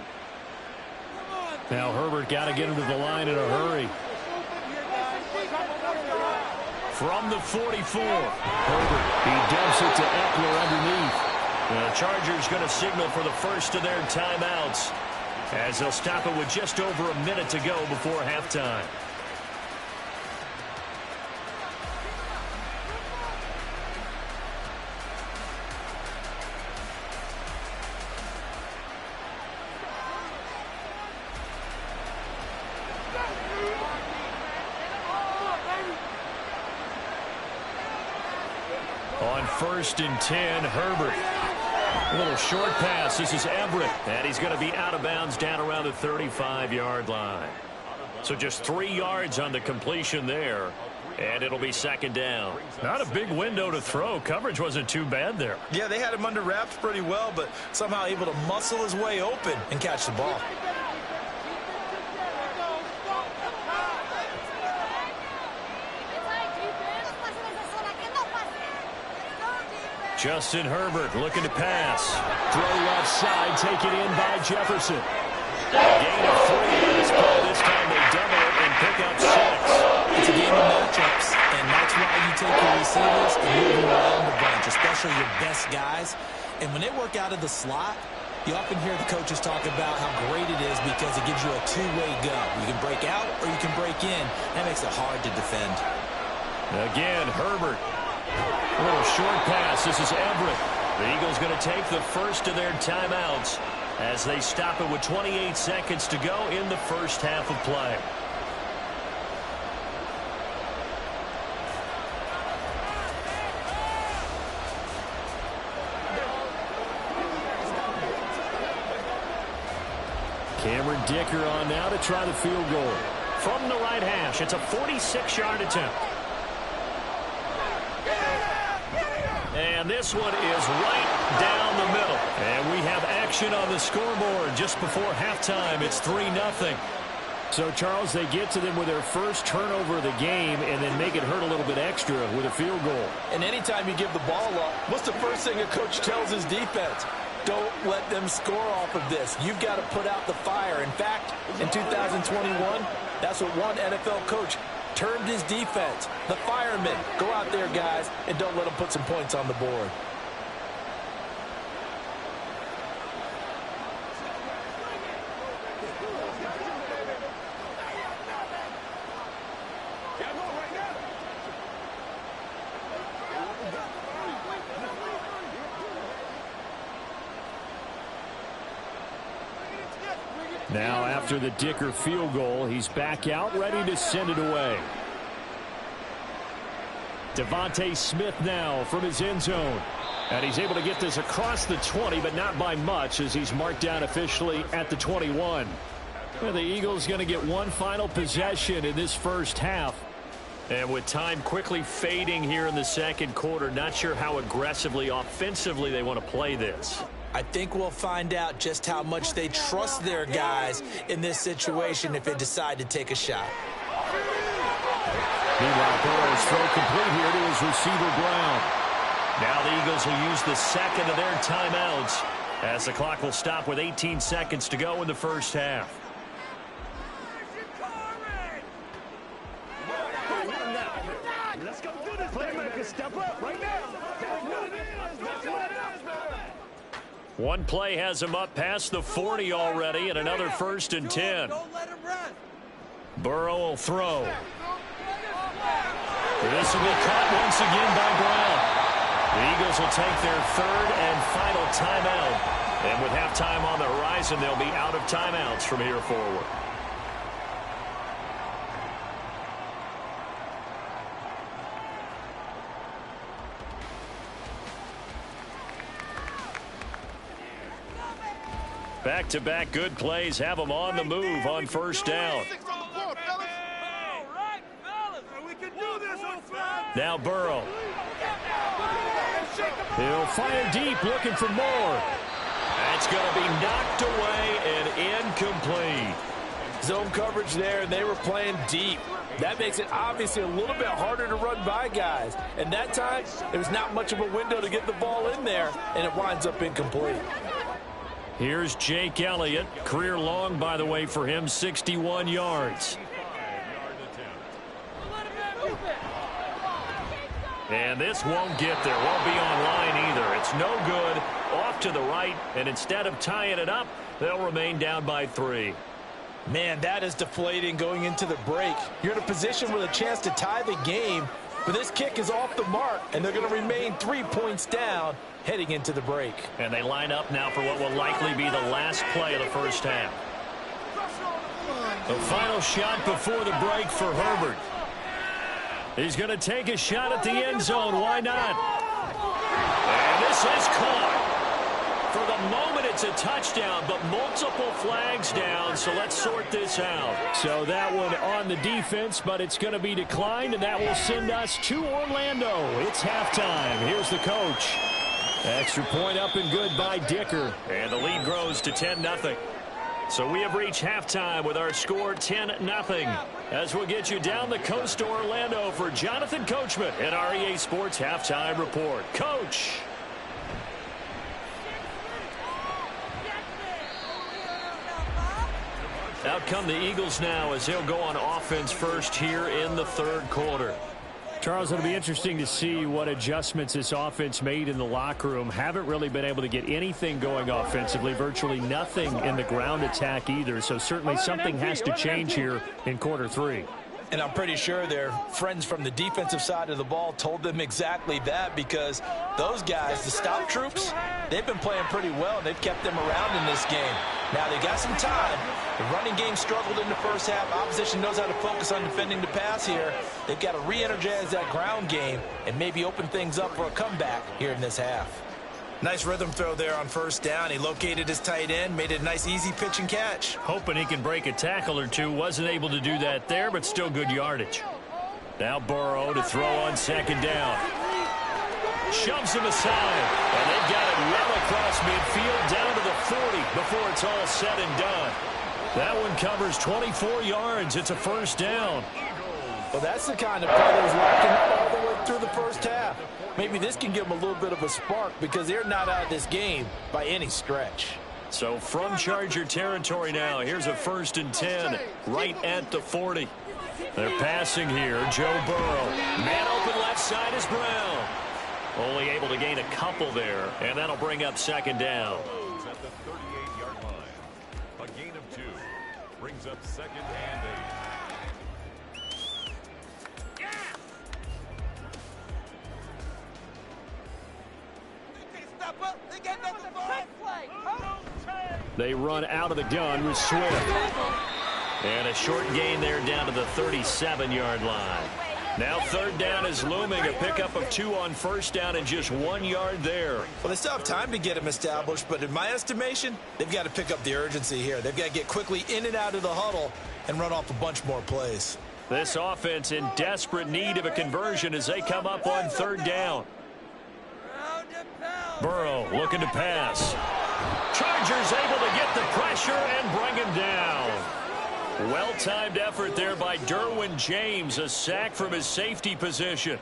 Now Herbert got to get him to the line in a hurry. From the 44, Herbert, he dumps it to Eckler underneath. The Chargers going to signal for the first of their timeouts as they'll stop it with just over a minute to go before halftime. On 1st and 10, Herbert. A little short pass. This is Everett. And he's going to be out of bounds down around the 35-yard line. So just 3 yards on the completion there. And it'll be 2nd down. Not a big window to throw. Coverage wasn't too bad there. Yeah, they had him under wraps pretty well, but somehow able to muscle his way open and catch the ball. Justin Herbert looking to pass. Throw left side, taken in by Jefferson. Gain of 3 on this play. This time they double it and pick up 6. It's a game of matchups, and that's why you take your receivers and move them around the bunch, especially your best guys. And when they work out of the slot, You often hear the coaches talk about how great it is because it gives you a two-way go. You can break out or you can break in. That makes it hard to defend. Again, Herbert. A little short pass. This is Everett. The Eagles going to take the first of their timeouts as they stop it with 28 seconds to go in the first half of play. Cameron Dicker on now to try the field goal. From the right hash, it's a 46-yard attempt. And this one is right down the middle. And we have action on the scoreboard just before halftime. It's 3-0. So, Charles, they get to them with their first turnover of the game and then make it hurt a little bit extra with a field goal. And anytime you give the ball up, what's the first thing a coach tells his defense? Don't let them score off of this. You've got to put out the fire. In fact, in 2021, that's what one NFL coach termed his defense. The firemen. Go out there, guys, and don't let them put some points on the board. Now, after the Dicker field goal, he's back out, ready to send it away. Devontae Smith now from his end zone. And he's able to get this across the 20, but not by much, as he's marked down officially at the 21. Well, the Eagles going to get one final possession in this first half. And with time quickly fading here in the second quarter, not sure how aggressively, offensively they want to play this. I think we'll find out just how much they trust their guys in this situation if they decide to take a shot. Meanwhile, Burrow's throw complete here to his receiver, Brown. Now the Eagles will use the second of their timeouts as the clock will stop with 18 seconds to go in the first half. Let's go do this. Playmakers, step up right now. One play has him up past the 40 already, and another 1st and 10. Don't let him rest. Burrow will throw. This will be caught once again by Brown. The Eagles will take their third and final timeout. And with halftime on the horizon, they'll be out of timeouts from here forward. Back-to-back good plays have them on the move on first down. Now Burrow. He'll fire deep, looking for more. That's going to be knocked away and incomplete. Zone coverage there, and they were playing deep. That makes it obviously a little bit harder to run by guys. And that time, there was not much of a window to get the ball in there, and it winds up incomplete. Here's Jake Elliott. Career long, by the way, for him, 61 yards. And this won't get there. Won't be on line either. It's no good. Off to the right, and instead of tying it up, they'll remain down by 3. Man, that is deflating going into the break. You're in a position with a chance to tie the game, but this kick is off the mark, and they're going to remain 3 points down heading into the break. And they line up now for what will likely be the last play of the first half. The final shot before the break for Herbert. He's going to take a shot at the end zone. Why not? And this is caught. For the moment, it's a touchdown, but multiple flags down, so let's sort this out. So that one on the defense, but it's going to be declined, and that will send us to Orlando. It's halftime. Here's the coach. Extra point up and good by Dicker. And the lead grows to 10-0. So we have reached halftime with our score 10-0. As we'll get you down the coast to Orlando for Jonathan Coachman at our EA Sports Halftime Report. Coach. Out come the Eagles now as they'll go on offense first here in the third quarter. Charles, it'll be interesting to see what adjustments this offense made in the locker room. Haven't really been able to get anything going offensively, virtually nothing in the ground attack either. So certainly something has to change here in quarter 3. And I'm pretty sure their friends from the defensive side of the ball told them exactly that, because those guys, the stop troops, they've been playing pretty well, and they've kept them around in this game. Now, they got some time. The running game struggled in the first half. Opposition knows how to focus on defending the pass here. They've got to re-energize that ground game and maybe open things up for a comeback here in this half. Nice rhythm throw there on first down. He located his tight end, made it a nice easy pitch and catch. Hoping he can break a tackle or two. Wasn't able to do that there, but still good yardage. Now Burrow to throw on second down. Shoves him aside, and they've got it well across midfield down to the 40 before it's all said and done. That one covers 24 yards. It's a first down. Well, that's the kind of play that was lacking all the way through the first half. Maybe this can give them a little bit of a spark, because they're not out of this game by any stretch. So from Charger territory now, here's a 1st and 10 right at the 40. They're passing here. Joe Burrow. Man open left side is Brown. Only able to gain a couple there, and that'll bring up second down. At the 38-yard line. A gain of 2 brings up 2nd and 8. They run out of the gun with Swift. And a short gain there down to the 37-yard line. Now 3rd down is looming. A pickup of 2 on first down and just 1 yard there. Well, they still have time to get him established, but in my estimation, they've got to pick up the urgency here. They've got to get quickly in and out of the huddle and run off a bunch more plays. This offense in desperate need of a conversion as they come up on 3rd down. Burrow looking to pass. Chargers able to get the pressure and bring him down. Well-timed effort there by Derwin James. A sack from his safety position.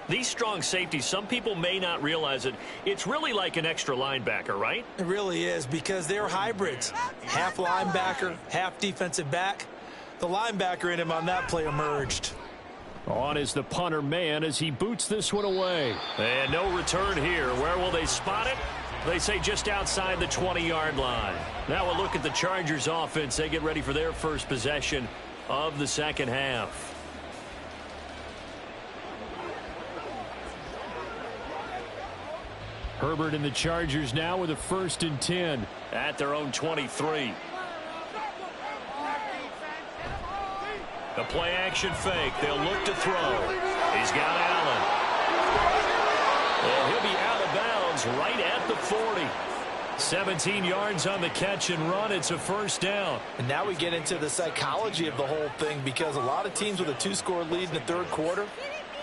These strong safeties, some people may not realize it. It's really like an extra linebacker, right? It really is, because they're hybrids. Half linebacker, half defensive back. The linebacker in him on that play emerged. On is the punter man as he boots this one away. And no return here. Where will they spot it? They say just outside the 20-yard line. Now we'll look at the Chargers offense. They get ready for their first possession of the second half. Herbert and the Chargers now with a 1st and 10 at their own 23. The play action fake. They'll look to throw. He's got Allen. And he'll be out of bounds right at the 40. 17 yards on the catch and run. It's a 1st down. And now we get into the psychology of the whole thing, because a lot of teams with a 2-score lead in the 3rd quarter,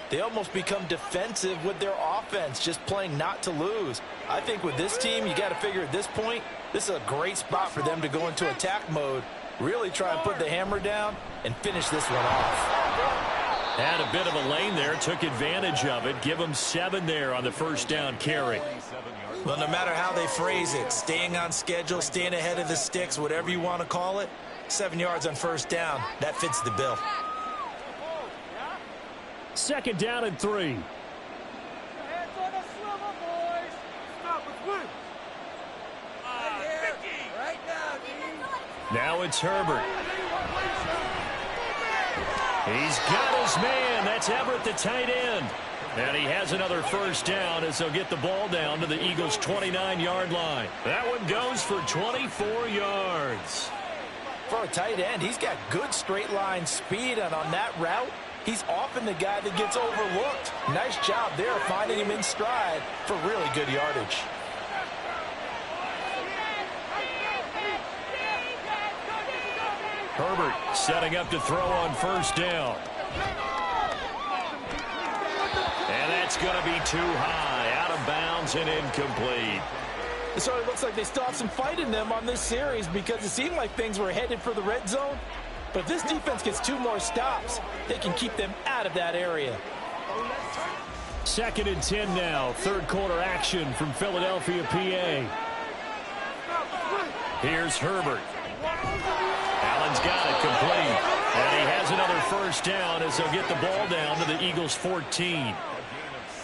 they almost become defensive with their offense, just playing not to lose. I think with this team, you got to figure at this point, this is a great spot for them to go into attack mode, really try and put the hammer down and finish this one off. Had a bit of a lane there, took advantage of it. Give them 7 there on the 1st down carry. Well, no matter how they phrase it, staying on schedule, staying ahead of the sticks, whatever you want to call it, 7 yards on 1st down, that fits the bill. 2nd down and 3. Hands on the swivel, boys. Stop it, win. Right now, Now it's Herbert. He's got his man. That's Everett, the tight end. And he has another 1st down as they'll get the ball down to the Eagles' 29-yard line. That one goes for 24 yards. For a tight end, he's got good straight line speed, and on that route, he's often the guy that gets overlooked. Nice job there finding him in stride for really good yardage. Herbert setting up to throw on 1st down. And that's going to be too high, out of bounds and incomplete. So it looks like they still have some fight in them on this series, because it seemed like things were headed for the red zone. But if this defense gets 2 more stops, they can keep them out of that area. 2nd and 10 now. 3rd quarter action from Philadelphia, PA. Here's Herbert. Allen's got it complete. And he has another first down as they'll get the ball down to the Eagles' 14.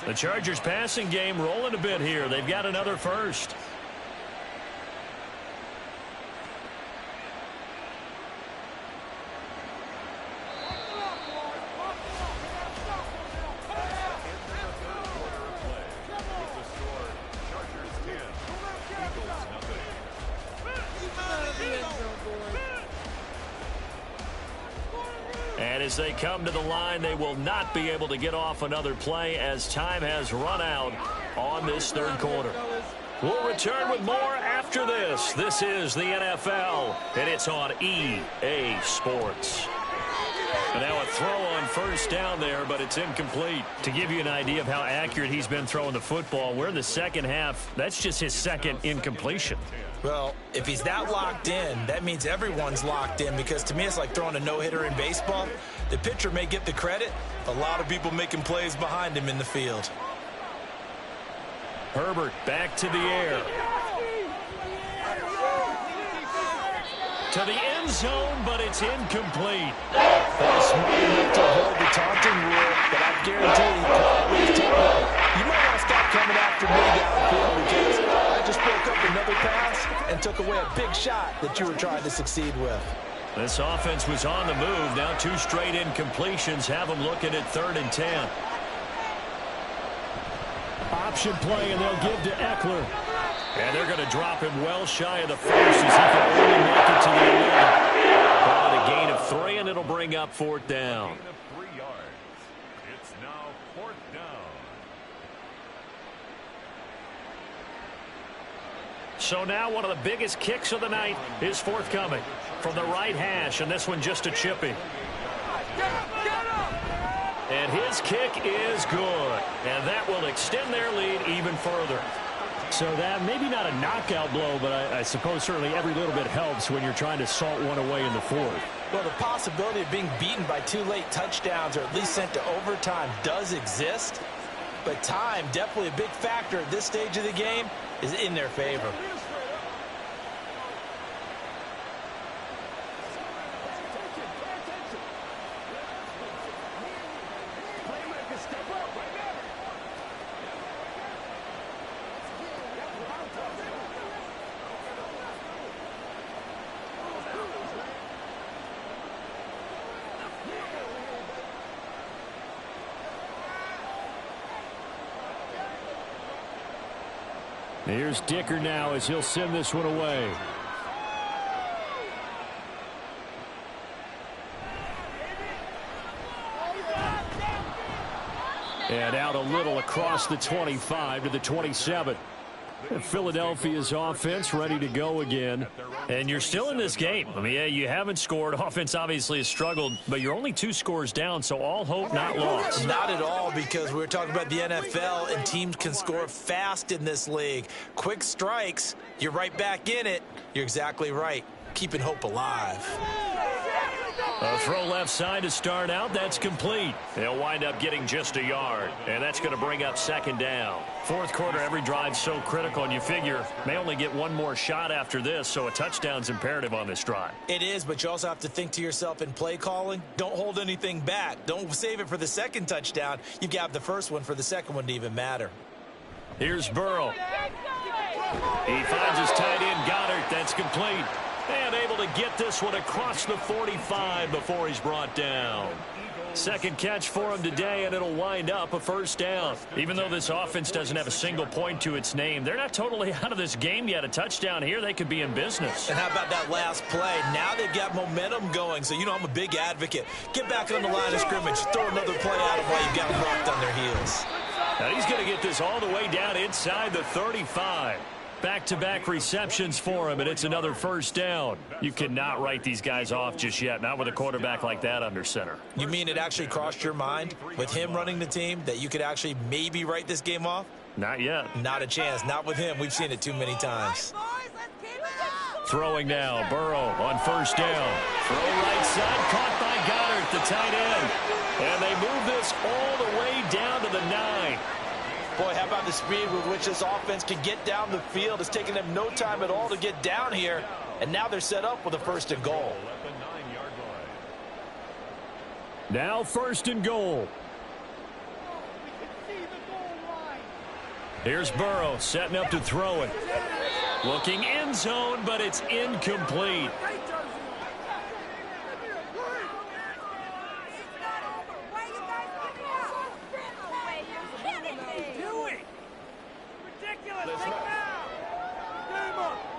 The Chargers passing game rolling a bit here. They've got another first. And as they come to the line, they will not be able to get off another play as time has run out on this third quarter. We'll return with more after this. This is the NFL, and it's on EA Sports. And now a throw on first down there, but it's incomplete. To give you an idea of how accurate he's been throwing the football, we're in the second half. That's just his second incompletion. Well, if he's that locked in, that means everyone's locked in, because to me it's like throwing a no-hitter in baseball. The pitcher may get the credit, a lot of people making plays behind him in the field. Herbert back to the air. To the end zone, but it's incomplete. That was smart enough to avoid the taunting rule, but I guarantee he probably told him, you might want to stop coming after me downfield because I just broke up another pass and took away a big shot that you were trying to succeed with. This offense was on the move. Now 2 straight incompletions have them looking at 3rd and 10. Option play, and they'll give to Eckler. And they're going to drop him well shy of the first as he can only make it to the 11. Call it a gain of 3, and it'll bring up 4th down. 3 yards. It's now 4th down. So now one of the biggest kicks of the night is forthcoming from the right hash, and this one just a chippy. And his kick is good, and that will extend their lead even further. So that maybe not a knockout blow, but I suppose certainly every little bit helps when you're trying to salt one away in the 4th. Well, the possibility of being beaten by 2 late touchdowns or at least sent to overtime does exist, but time, definitely a big factor at this stage of the game, is in their favor. Here's Dicker now as he'll send this one away. And out a little across the 25 to the 27. Philadelphia's offense ready to go again. And you're still in this game. I mean, yeah, you haven't scored. Offense obviously has struggled, but you're only 2 scores down, so all hope not lost. Not at all, because we're talking about the NFL, and teams can score fast in this league. Quick strikes, you're right back in it. You're exactly right. Keeping hope alive. A throw left side to start out. That's complete. They'll wind up getting just a yard, and that's going to bring up 2nd down. 4th quarter, every drive's so critical, and you figure may only get one more shot after this, so a touchdown's imperative on this drive. It is, but you also have to think to yourself in play calling, don't hold anything back. Don't save it for the 2nd touchdown. You've got the 1st one for the 2nd one to even matter. Here's Burrow. He finds his tight end, Goddard. That's complete. And able to get this one across the 45 before he's brought down. 2nd catch for him today, and it'll wind up a 1st down. Even though this offense doesn't have a single point to its name, they're not totally out of this game yet. A touchdown here, they could be in business. And how about that last play? Now they've got momentum going, so you know I'm a big advocate. Get back on the line of scrimmage. Throw another play at them while you've got them locked on their heels. Now he's going to get this all the way down inside the 35. Back-to-back receptions for him, and it's another 1st down. You cannot write these guys off just yet, not with a quarterback like that under center. You mean it actually crossed your mind with him running the team that you could actually maybe write this game off? Not yet. Not a chance. Not with him. We've seen it too many times. Throwing now, Burrow on 1st down. Throw right side, caught by Goddard, the tight end. And they move this all the way down to the 9. Boy, how about the speed with which this offense can get down the field? It's taken them no time at all to get down here. And now they're set up with a 1st and goal. Now 1st and goal. Here's Burrow setting up to throw it. Looking end zone, but it's incomplete.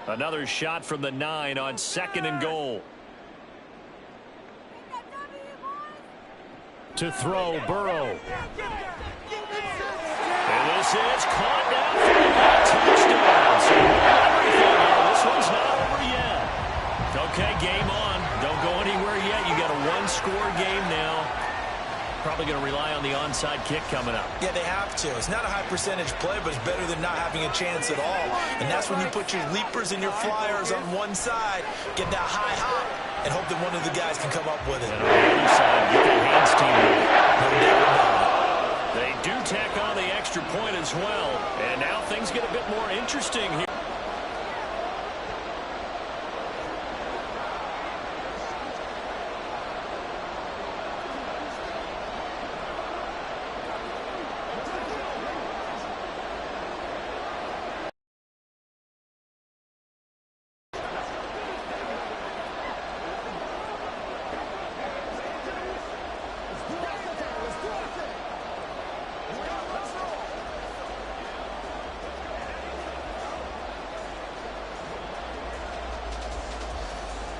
Another shot from the 9 on 2nd and goal. To throw, Burrow. And this is caught down for a touchdown. So everything here. This one's not over yet. Okay, game on. Don't go anywhere yet. You got a 1-score game now. Probably going to rely on the onside kick coming up. Yeah, they have to. It's not a high-percentage play, but it's better than not having a chance at all. And that's when you put your leapers and your flyers on one side, get that high hop, and hope that one of the guys can come up with it. And on the other side, get the hands team with it. No doubt about it. They do tack on the extra point as well. And now things get a bit more interesting here.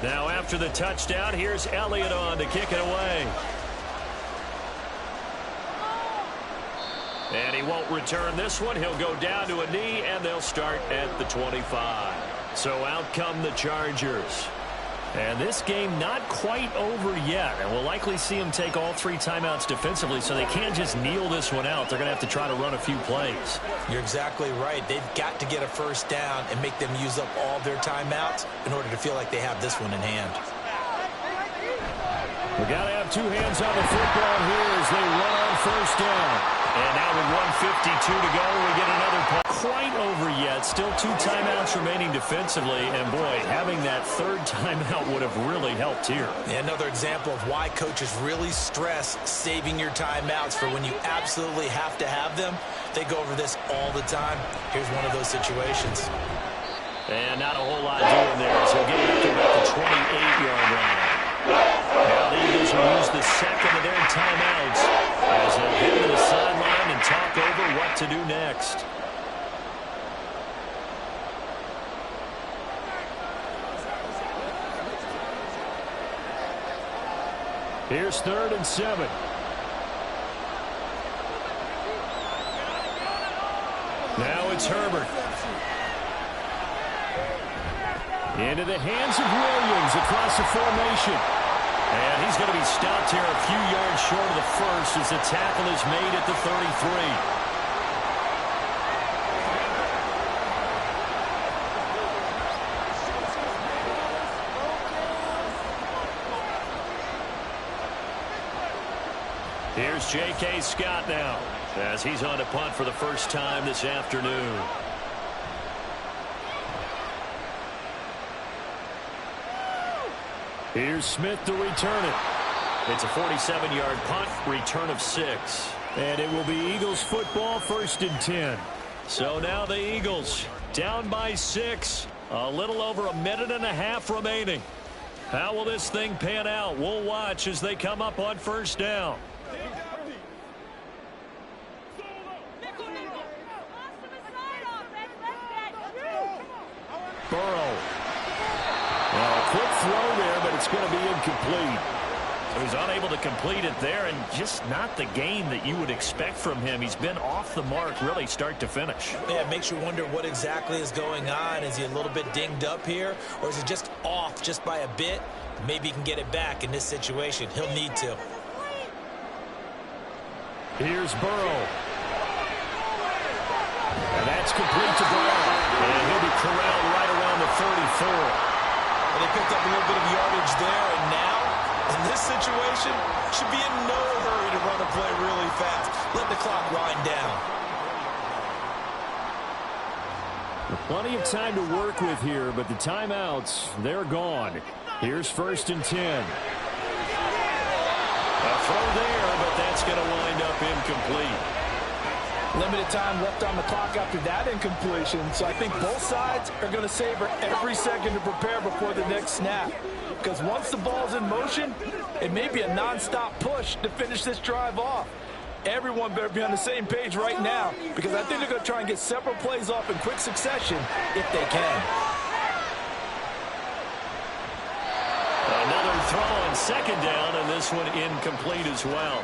Now after the touchdown, here's Elliott on to kick it away. And he won't return this one. He'll go down to a knee, and they'll start at the 25. So out come the Chargers. And this game not quite over yet. And we'll likely see them take all 3 timeouts defensively, so they can't just kneel this one out. They're going to have to try to run a few plays. You're exactly right. They've got to get a first down and make them use up all their timeouts in order to feel like they have this one in hand. We've got to have 2 hands on the football here as they run on first down. And now with 1:52 to go, we get another point. Quite over yet. Still 2 timeouts remaining defensively. And, boy, having that 3rd timeout would have really helped here. Yeah, another example of why coaches really stress saving your timeouts for when you absolutely have to have them. They go over this all the time. Here's one of those situations. And not a whole lot doing there. So getting up to about the 28-yard line. Now the Eagles will use the 2nd of their timeouts as they head to the sideline and talk over what to do next. Here's 3rd and 7. Now it's Herbert. Into the hands of Williams across the formation. And he's going to be stopped here a few yards short of the first as the tackle is made at the 33. Here's J.K. Scott now as he's on to punt for the first time this afternoon. Here's Smith to return it. It's a 47-yard punt, return of 6. And it will be Eagles football, 1st and 10. So now the Eagles down by 6. A little over a minute and a half remaining. How will this thing pan out? We'll watch as they come up on first down. Burrow. Well, a quick throw there, but it's going to be incomplete. So he's unable to complete it there, and just not the game that you would expect from him. He's been off the mark really start to finish. Yeah, it makes you wonder what exactly is going on. Is he a little bit dinged up here, or is it just off just by a bit? Maybe he can get it back in this situation. He'll need to. Here's Burrow. And that's complete to Brown. And he'll be corralled right around the 34. And they picked up a little bit of yardage there, and now, in this situation, should be in no hurry to run a play really fast. Let the clock wind down. Plenty of time to work with here, but the timeouts, they're gone. Here's 1st and 10. A throw there, but that's going to wind up incomplete. Limited time left on the clock after that incompletion, so I think both sides are going to savor every second to prepare before the next snap. Because once the ball's in motion, it may be a non-stop push to finish this drive off. Everyone better be on the same page right now, because I think they're going to try and get several plays off in quick succession if they can. Another throw on second down, and this one incomplete as well.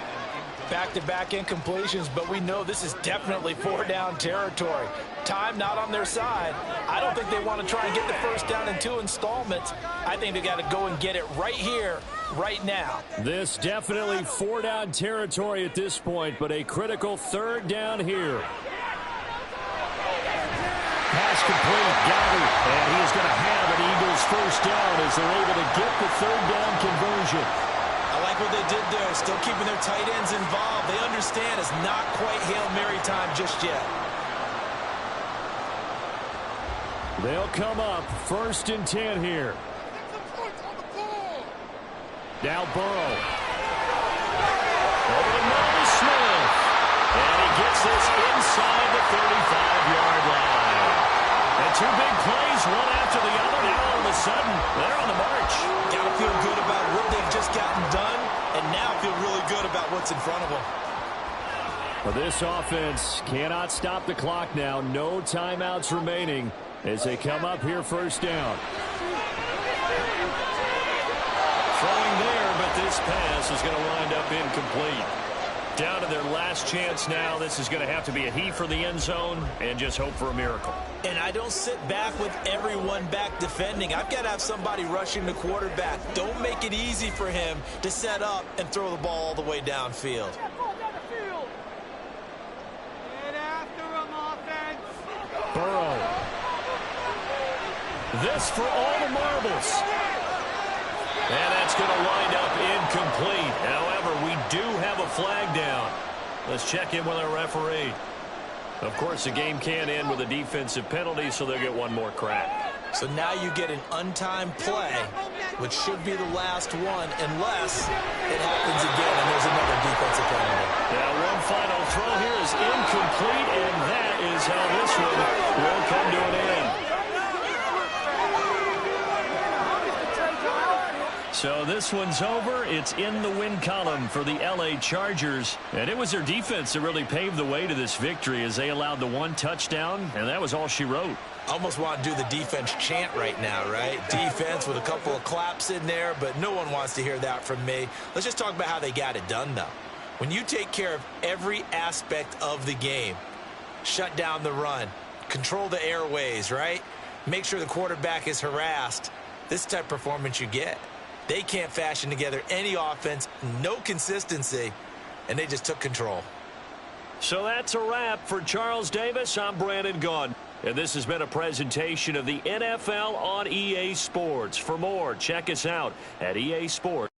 Back-to-back incompletions, but we know this is definitely four-down territory. Time not on their side. I don't think they want to try and get the first down in 2 installments. I think they got to go and get it right here, right now. This definitely four-down territory at this point, but a critical third down here. Pass complete, Gallup, and he is going to have an Eagles first down as they're able to get the third down conversion. I like what they did there, still keeping their tight ends involved. They understand it's not quite Hail Mary time just yet. They'll come up 1st and 10 here. Now Burrow. Over to Nolan Smith. And he gets this inside the 35-yard line. And 2 big plays, one after the other. Now all of a sudden, they're on the march. Got to feel good about what they've just gotten done, and now feel really good about what's in front of them. Well, this offense cannot stop the clock now. No timeouts remaining as they come up here 1st down. Throwing there, but this pass is going to wind up incomplete. Down to their last chance now. This is going to have to be a heave for the end zone and just hope for a miracle. And I don't sit back with everyone back defending. I've got to have somebody rushing the quarterback. Don't make it easy for him to set up and throw the ball all the way downfield. Get after him, offense. Burrow. This for all the marbles. And that's going to wind up incomplete. However, we do have a flag down. Let's check in with our referee. Of course, the game can't end with a defensive penalty, so they'll get one more crack. So now you get an untimed play, which should be the last one, unless it happens again and there's another defensive penalty. Now, one final throw here is incomplete, and that is how this one will come to an end. So this one's over. It's in the win column for the L.A. Chargers. And it was their defense that really paved the way to this victory as they allowed the 1 touchdown, and that was all she wrote. Almost want to do the defense chant right now, right? Defense with a couple of claps in there, but no one wants to hear that from me. Let's just talk about how they got it done, though. When you take care of every aspect of the game, shut down the run, control the airways, right? Make sure the quarterback is harassed. This type of performance you get. They can't fashion together any offense, no consistency, and they just took control. So that's a wrap for Charles Davis. I'm Brandon Gaudin, and this has been a presentation of the NFL on EA Sports. For more, check us out at EA Sports.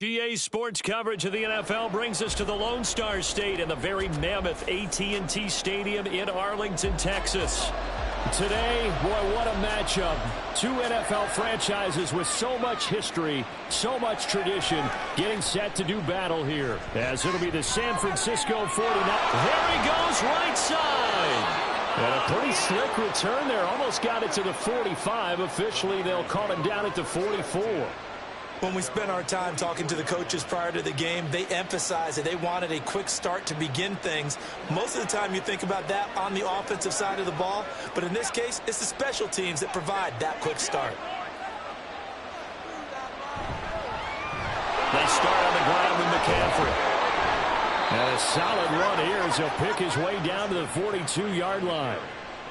GA Sports coverage of the NFL brings us to the Lone Star State and the very mammoth AT&T Stadium in Arlington, Texas. Today, boy, what a matchup. Two NFL franchises with so much history, so much tradition, getting set to do battle here. As it'll be the San Francisco 49ers. There he goes, right side. And a pretty slick return there. Almost got it to the 45. Officially, they'll call him down at the 44. When we spent our time talking to the coaches prior to the game, they emphasized that they wanted a quick start to begin things. Most of the time you think about that on the offensive side of the ball, but in this case, it's the special teams that provide that quick start. They start on the ground with McCaffrey. And a solid run here as he'll pick his way down to the 42-yard line.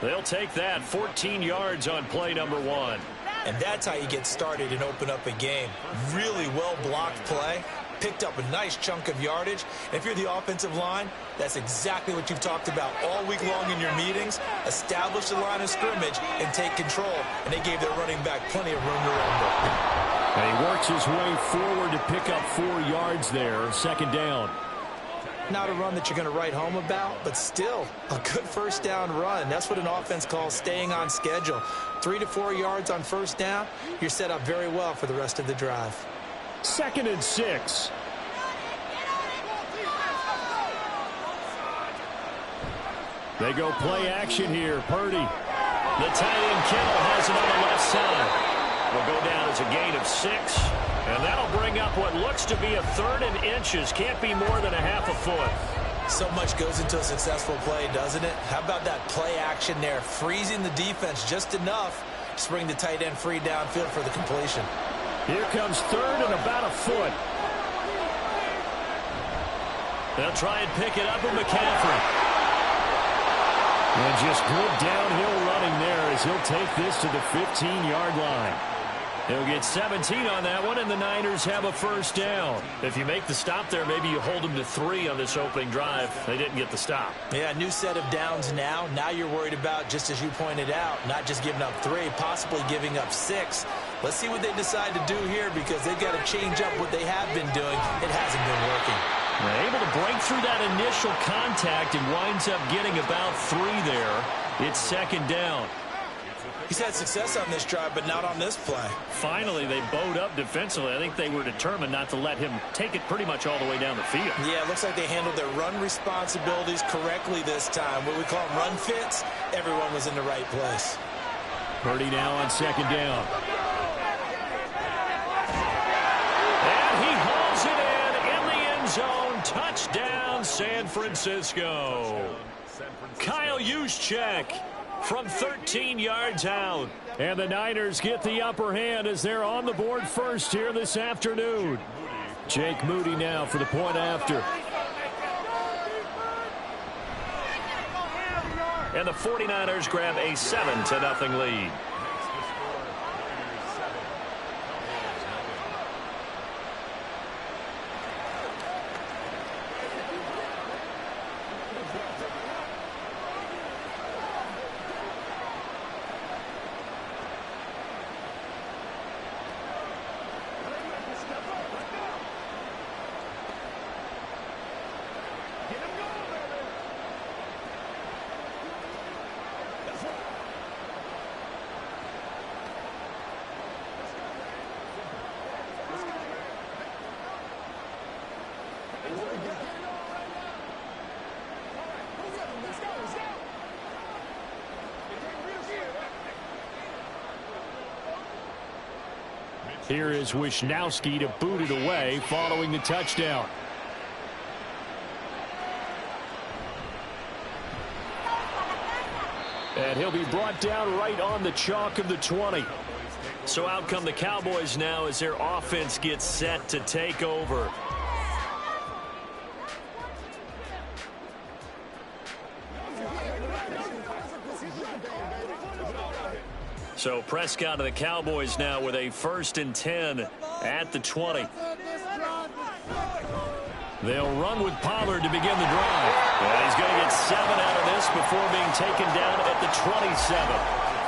They'll take that 14 yards on play number 1. And that's how you get started and open up a game. Really well-blocked play. Picked up a nice chunk of yardage. And if you're the offensive line, that's exactly what you've talked about all week long in your meetings. Establish the line of scrimmage and take control. And they gave their running back plenty of room to rumble. And he works his way forward to pick up 4 yards there. Second down. Not a run that you're going to write home about, but still a good first down run. That's what an offense calls staying on schedule. 3 to 4 yards on first down, you're set up very well for the rest of the drive. 2nd and 6. They go play action here. Purdy. The tight end Kittle has it on the left side. Will go down as a gain of 6. And that'll bring up what looks to be a 3rd and inches. Can't be more than a half a foot. So much goes into a successful play, doesn't it? How about that play action there? Freezing the defense just enough to bring the tight end free downfield for the completion. Here comes 3rd and about a foot. They'll try and pick it up with McCaffrey. And just good downhill running there as he'll take this to the 15-yard line. He'll get 17 on that one, and the Niners have a first down. If you make the stop there, maybe you hold them to 3 on this opening drive. They didn't get the stop. Yeah, new set of downs now. Now you're worried about, just as you pointed out, not just giving up 3, possibly giving up 6. Let's see what they decide to do here because they've got to change up what they have been doing. It hasn't been working. They're able to break through that initial contact and winds up getting about 3 there. It's second down. He's had success on this drive, but not on this play. Finally, they bowed up defensively. I think they were determined not to let him take it pretty much all the way down the field. Yeah, it looks like they handled their run responsibilities correctly this time. What we call them run fits, everyone was in the right place. Purdy now on second down. And he hauls it in the end zone. Touchdown, San Francisco. Kyle Juszczyk from 13 yards out. And the Niners get the upper hand as they're on the board first here this afternoon. Jake Moody now for the point after. And the 49ers grab a 7-0 lead. Here is Wisnowski to boot it away following the touchdown. And he'll be brought down right on the chalk of the 20. So out come the Cowboys now as their offense gets set to take over. So Prescott and the Cowboys now with a 1st and 10 at the 20. They'll run with Pollard to begin the drive. And he's going to get 7 out of this before being taken down at the 27.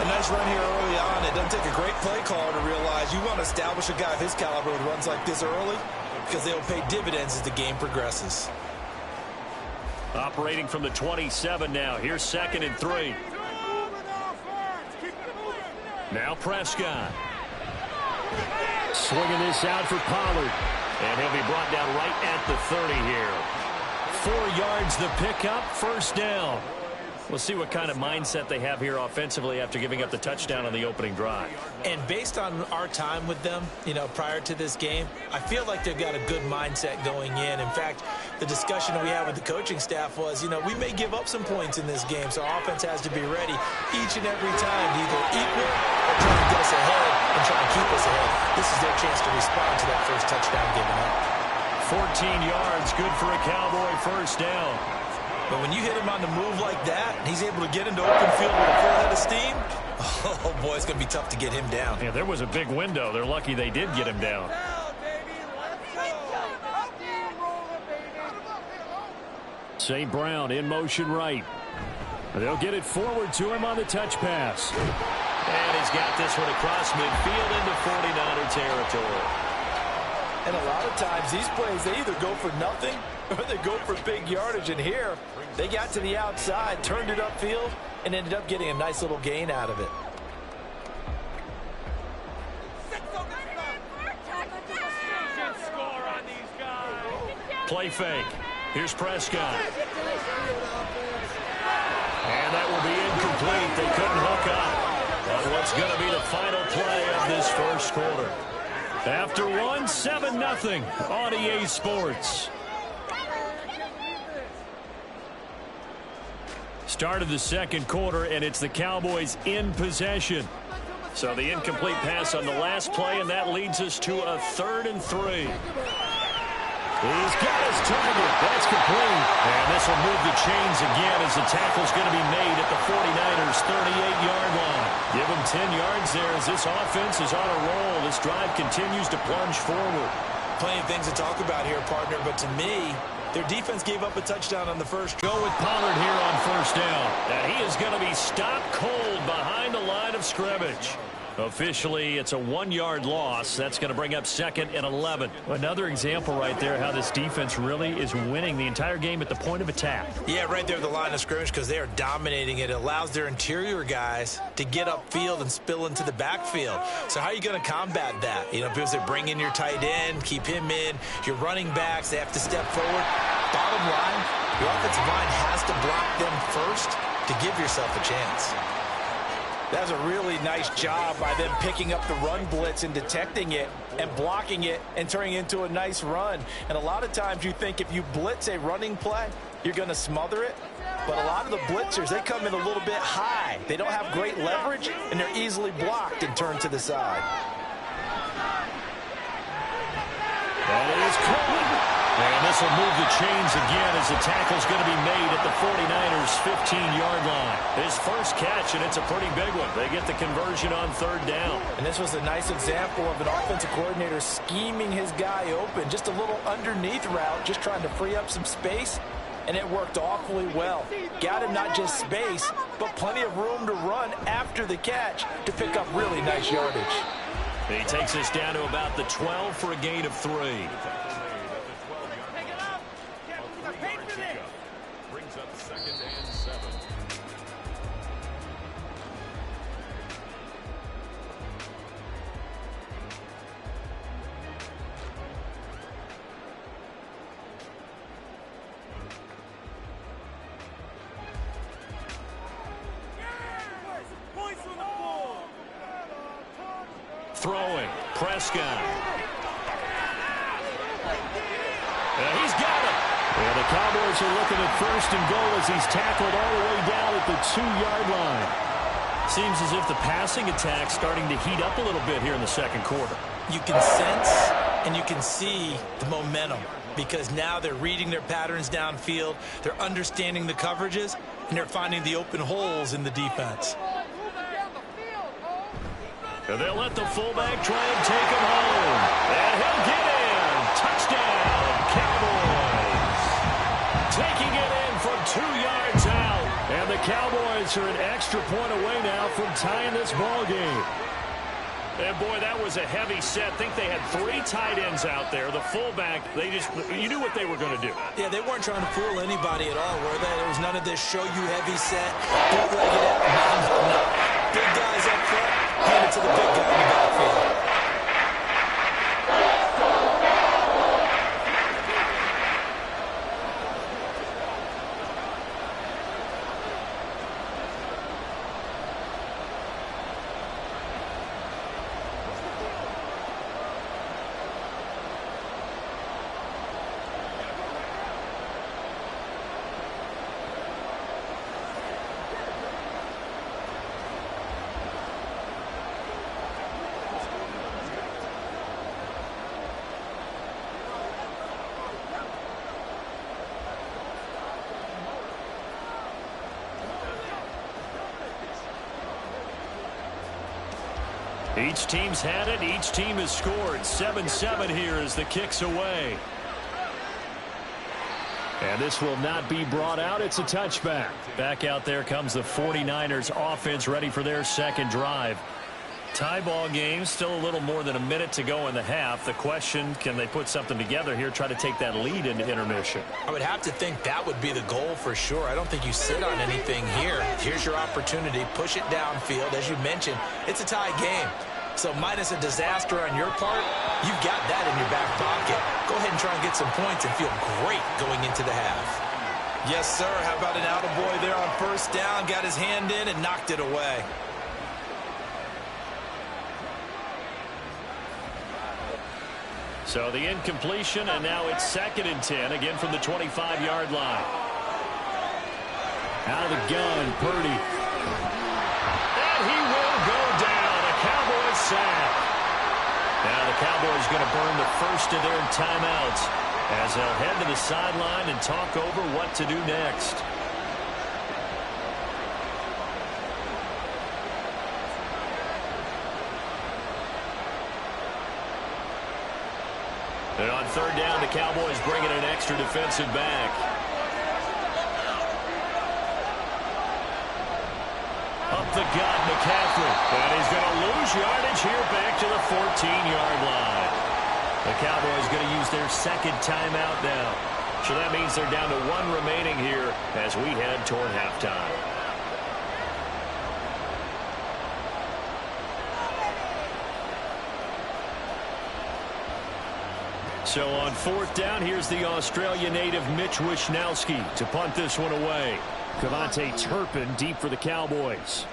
A nice run here early on. It doesn't take a great play caller to realize you want to establish a guy of his caliber with runs like this early because they'll pay dividends as the game progresses. Operating from the 27 now. Here's 2nd and 3. Now Prescott. Swinging this out for Pollard. And he'll be brought down right at the 30 here. 4 yards the pickup, 1st down. We'll see what kind of mindset they have here offensively after giving up the touchdown on the opening drive. And based on our time with them, prior to this game, I feel like they've got a good mindset going in. In fact, the discussion we had with the coaching staff was, we may give up some points in this game, so our offense has to be ready each and every time to either equal or try to get us ahead and try to keep us ahead. This is their chance to respond to that first touchdown given up. 14 yards, good for a Cowboy 1st down. But when you hit him on the move like that, and he's able to get into open field with a full head of steam, oh, boy, it's going to be tough to get him down. Yeah, there was a big window. They're lucky they did get him down. St. Brown in motion right. They'll get it forward to him on the touch pass. And he's got this one across midfield into 49er territory. And a lot of times these plays, they either go for nothing or they go for big yardage. And here, they got to the outside, turned it upfield, and ended up getting a nice little gain out of it. Play fake. Here's Prescott. And that will be incomplete. They couldn't hook up on what's going to be the final play of this 1st quarter. After 7-0 on EA Sports. Start of the 2nd quarter, and it's the Cowboys in possession. So the incomplete pass on the last play, and that leads us to a 3rd and 3. He's got his target. That's complete. And this will move the chains again as the tackle's going to be made at the 49ers' 38-yard line. Give him 10 yards there as this offense is on a roll. This drive continues to plunge forward. Plenty of things to talk about here, partner, but to me, their defense gave up a touchdown on the first. Go with Pollard here on 1st down. And he is going to be stopped cold behind the line of scrimmage. Officially, it's a 1-yard loss. That's going to bring up 2nd and 11. Another example right there how this defense really is winning the entire game at the point of attack. Yeah, right there at the line of scrimmage because they are dominating it. It allows their interior guys to get upfield and spill into the backfield. So how are you going to combat that? Because they bring in your tight end, keep him in. Your running backs, they have to step forward. Bottom line, your offensive line has to block them first to give yourself a chance. That was a really nice job by them picking up the run blitz and detecting it and blocking it and turning it into a nice run. And a lot of times you think if you blitz a running play, you're going to smother it. But a lot of the blitzers, they come in a little bit high. They don't have great leverage, and they're easily blocked and turned to the side. That is caught. And this will move the chains again as the tackle's going to be made at the 49ers' 15-yard line. His first catch, and it's a pretty big one. They get the conversion on 3rd down. And this was a nice example of an offensive coordinator scheming his guy open. Just a little underneath route, just trying to free up some space, and it worked awfully well. Got him not just space, but plenty of room to run after the catch to pick up really nice yardage. He takes us down to about the 12 for a gain of 3. Brings up 2nd and 7. Throwing. Prescott. He's got it. And the Cowboys are looking at 1st and goal as he's tackled all the way down at the 2-yard line. Seems as if the passing attack's starting to heat up a little bit here in the 2nd quarter. You can sense and you can see the momentum because now they're reading their patterns downfield, they're understanding the coverages, and they're finding the open holes in the defense. And they'll let the fullback try and take him home. And he'll get in. Touchdown, Cowboys. Taking it in from 2 yards out. And the Cowboys are an extra point away now from tying this ball game. And boy, that was a heavy set. I think they had 3 tight ends out there. The fullback, you knew what they were going to do. Yeah, they weren't trying to fool anybody at all, were they? There was none of this show you heavy set, bootleg it out. No. Big guys up front, hand it to the big guy in the backfield. Each team's had it. Each team has scored. 7-7 here as the kick's away. And this will not be brought out. It's a touchback. Back out there comes the 49ers offense ready for their second drive. Tie ball game, still a little more than a minute to go in the half. The question, can they put something together here, try to take that lead into intermission? I would have to think that would be the goal for sure. I don't think you sit on anything here. Here's your opportunity. Push it downfield. As you mentioned, it's a tie game. So minus a disaster on your part, you've got that in your back pocket. Go ahead and try and get some points and feel great going into the half. Yes, sir. How about an attaboy there on first down? Got his hand in and knocked it away. So the incompletion, and now it's 2nd and 10, again from the 25-yard line. Out of the gun, Purdy. And he will go down. A Cowboys sack. Now the Cowboys going to burn the first of their timeouts as they'll head to the sideline and talk over what to do next. And on 3rd down, the Cowboys bring in an extra defensive back. Up the gut, McCaffrey. And he's going to lose yardage here back to the 14-yard line. The Cowboys going to use their 2nd timeout now. So that means they're down to 1 remaining here as we head toward halftime. So on 4th down, here's the Australia native Mitch Wishnowsky to punt this one away. Kevontae Turpin deep for the Cowboys.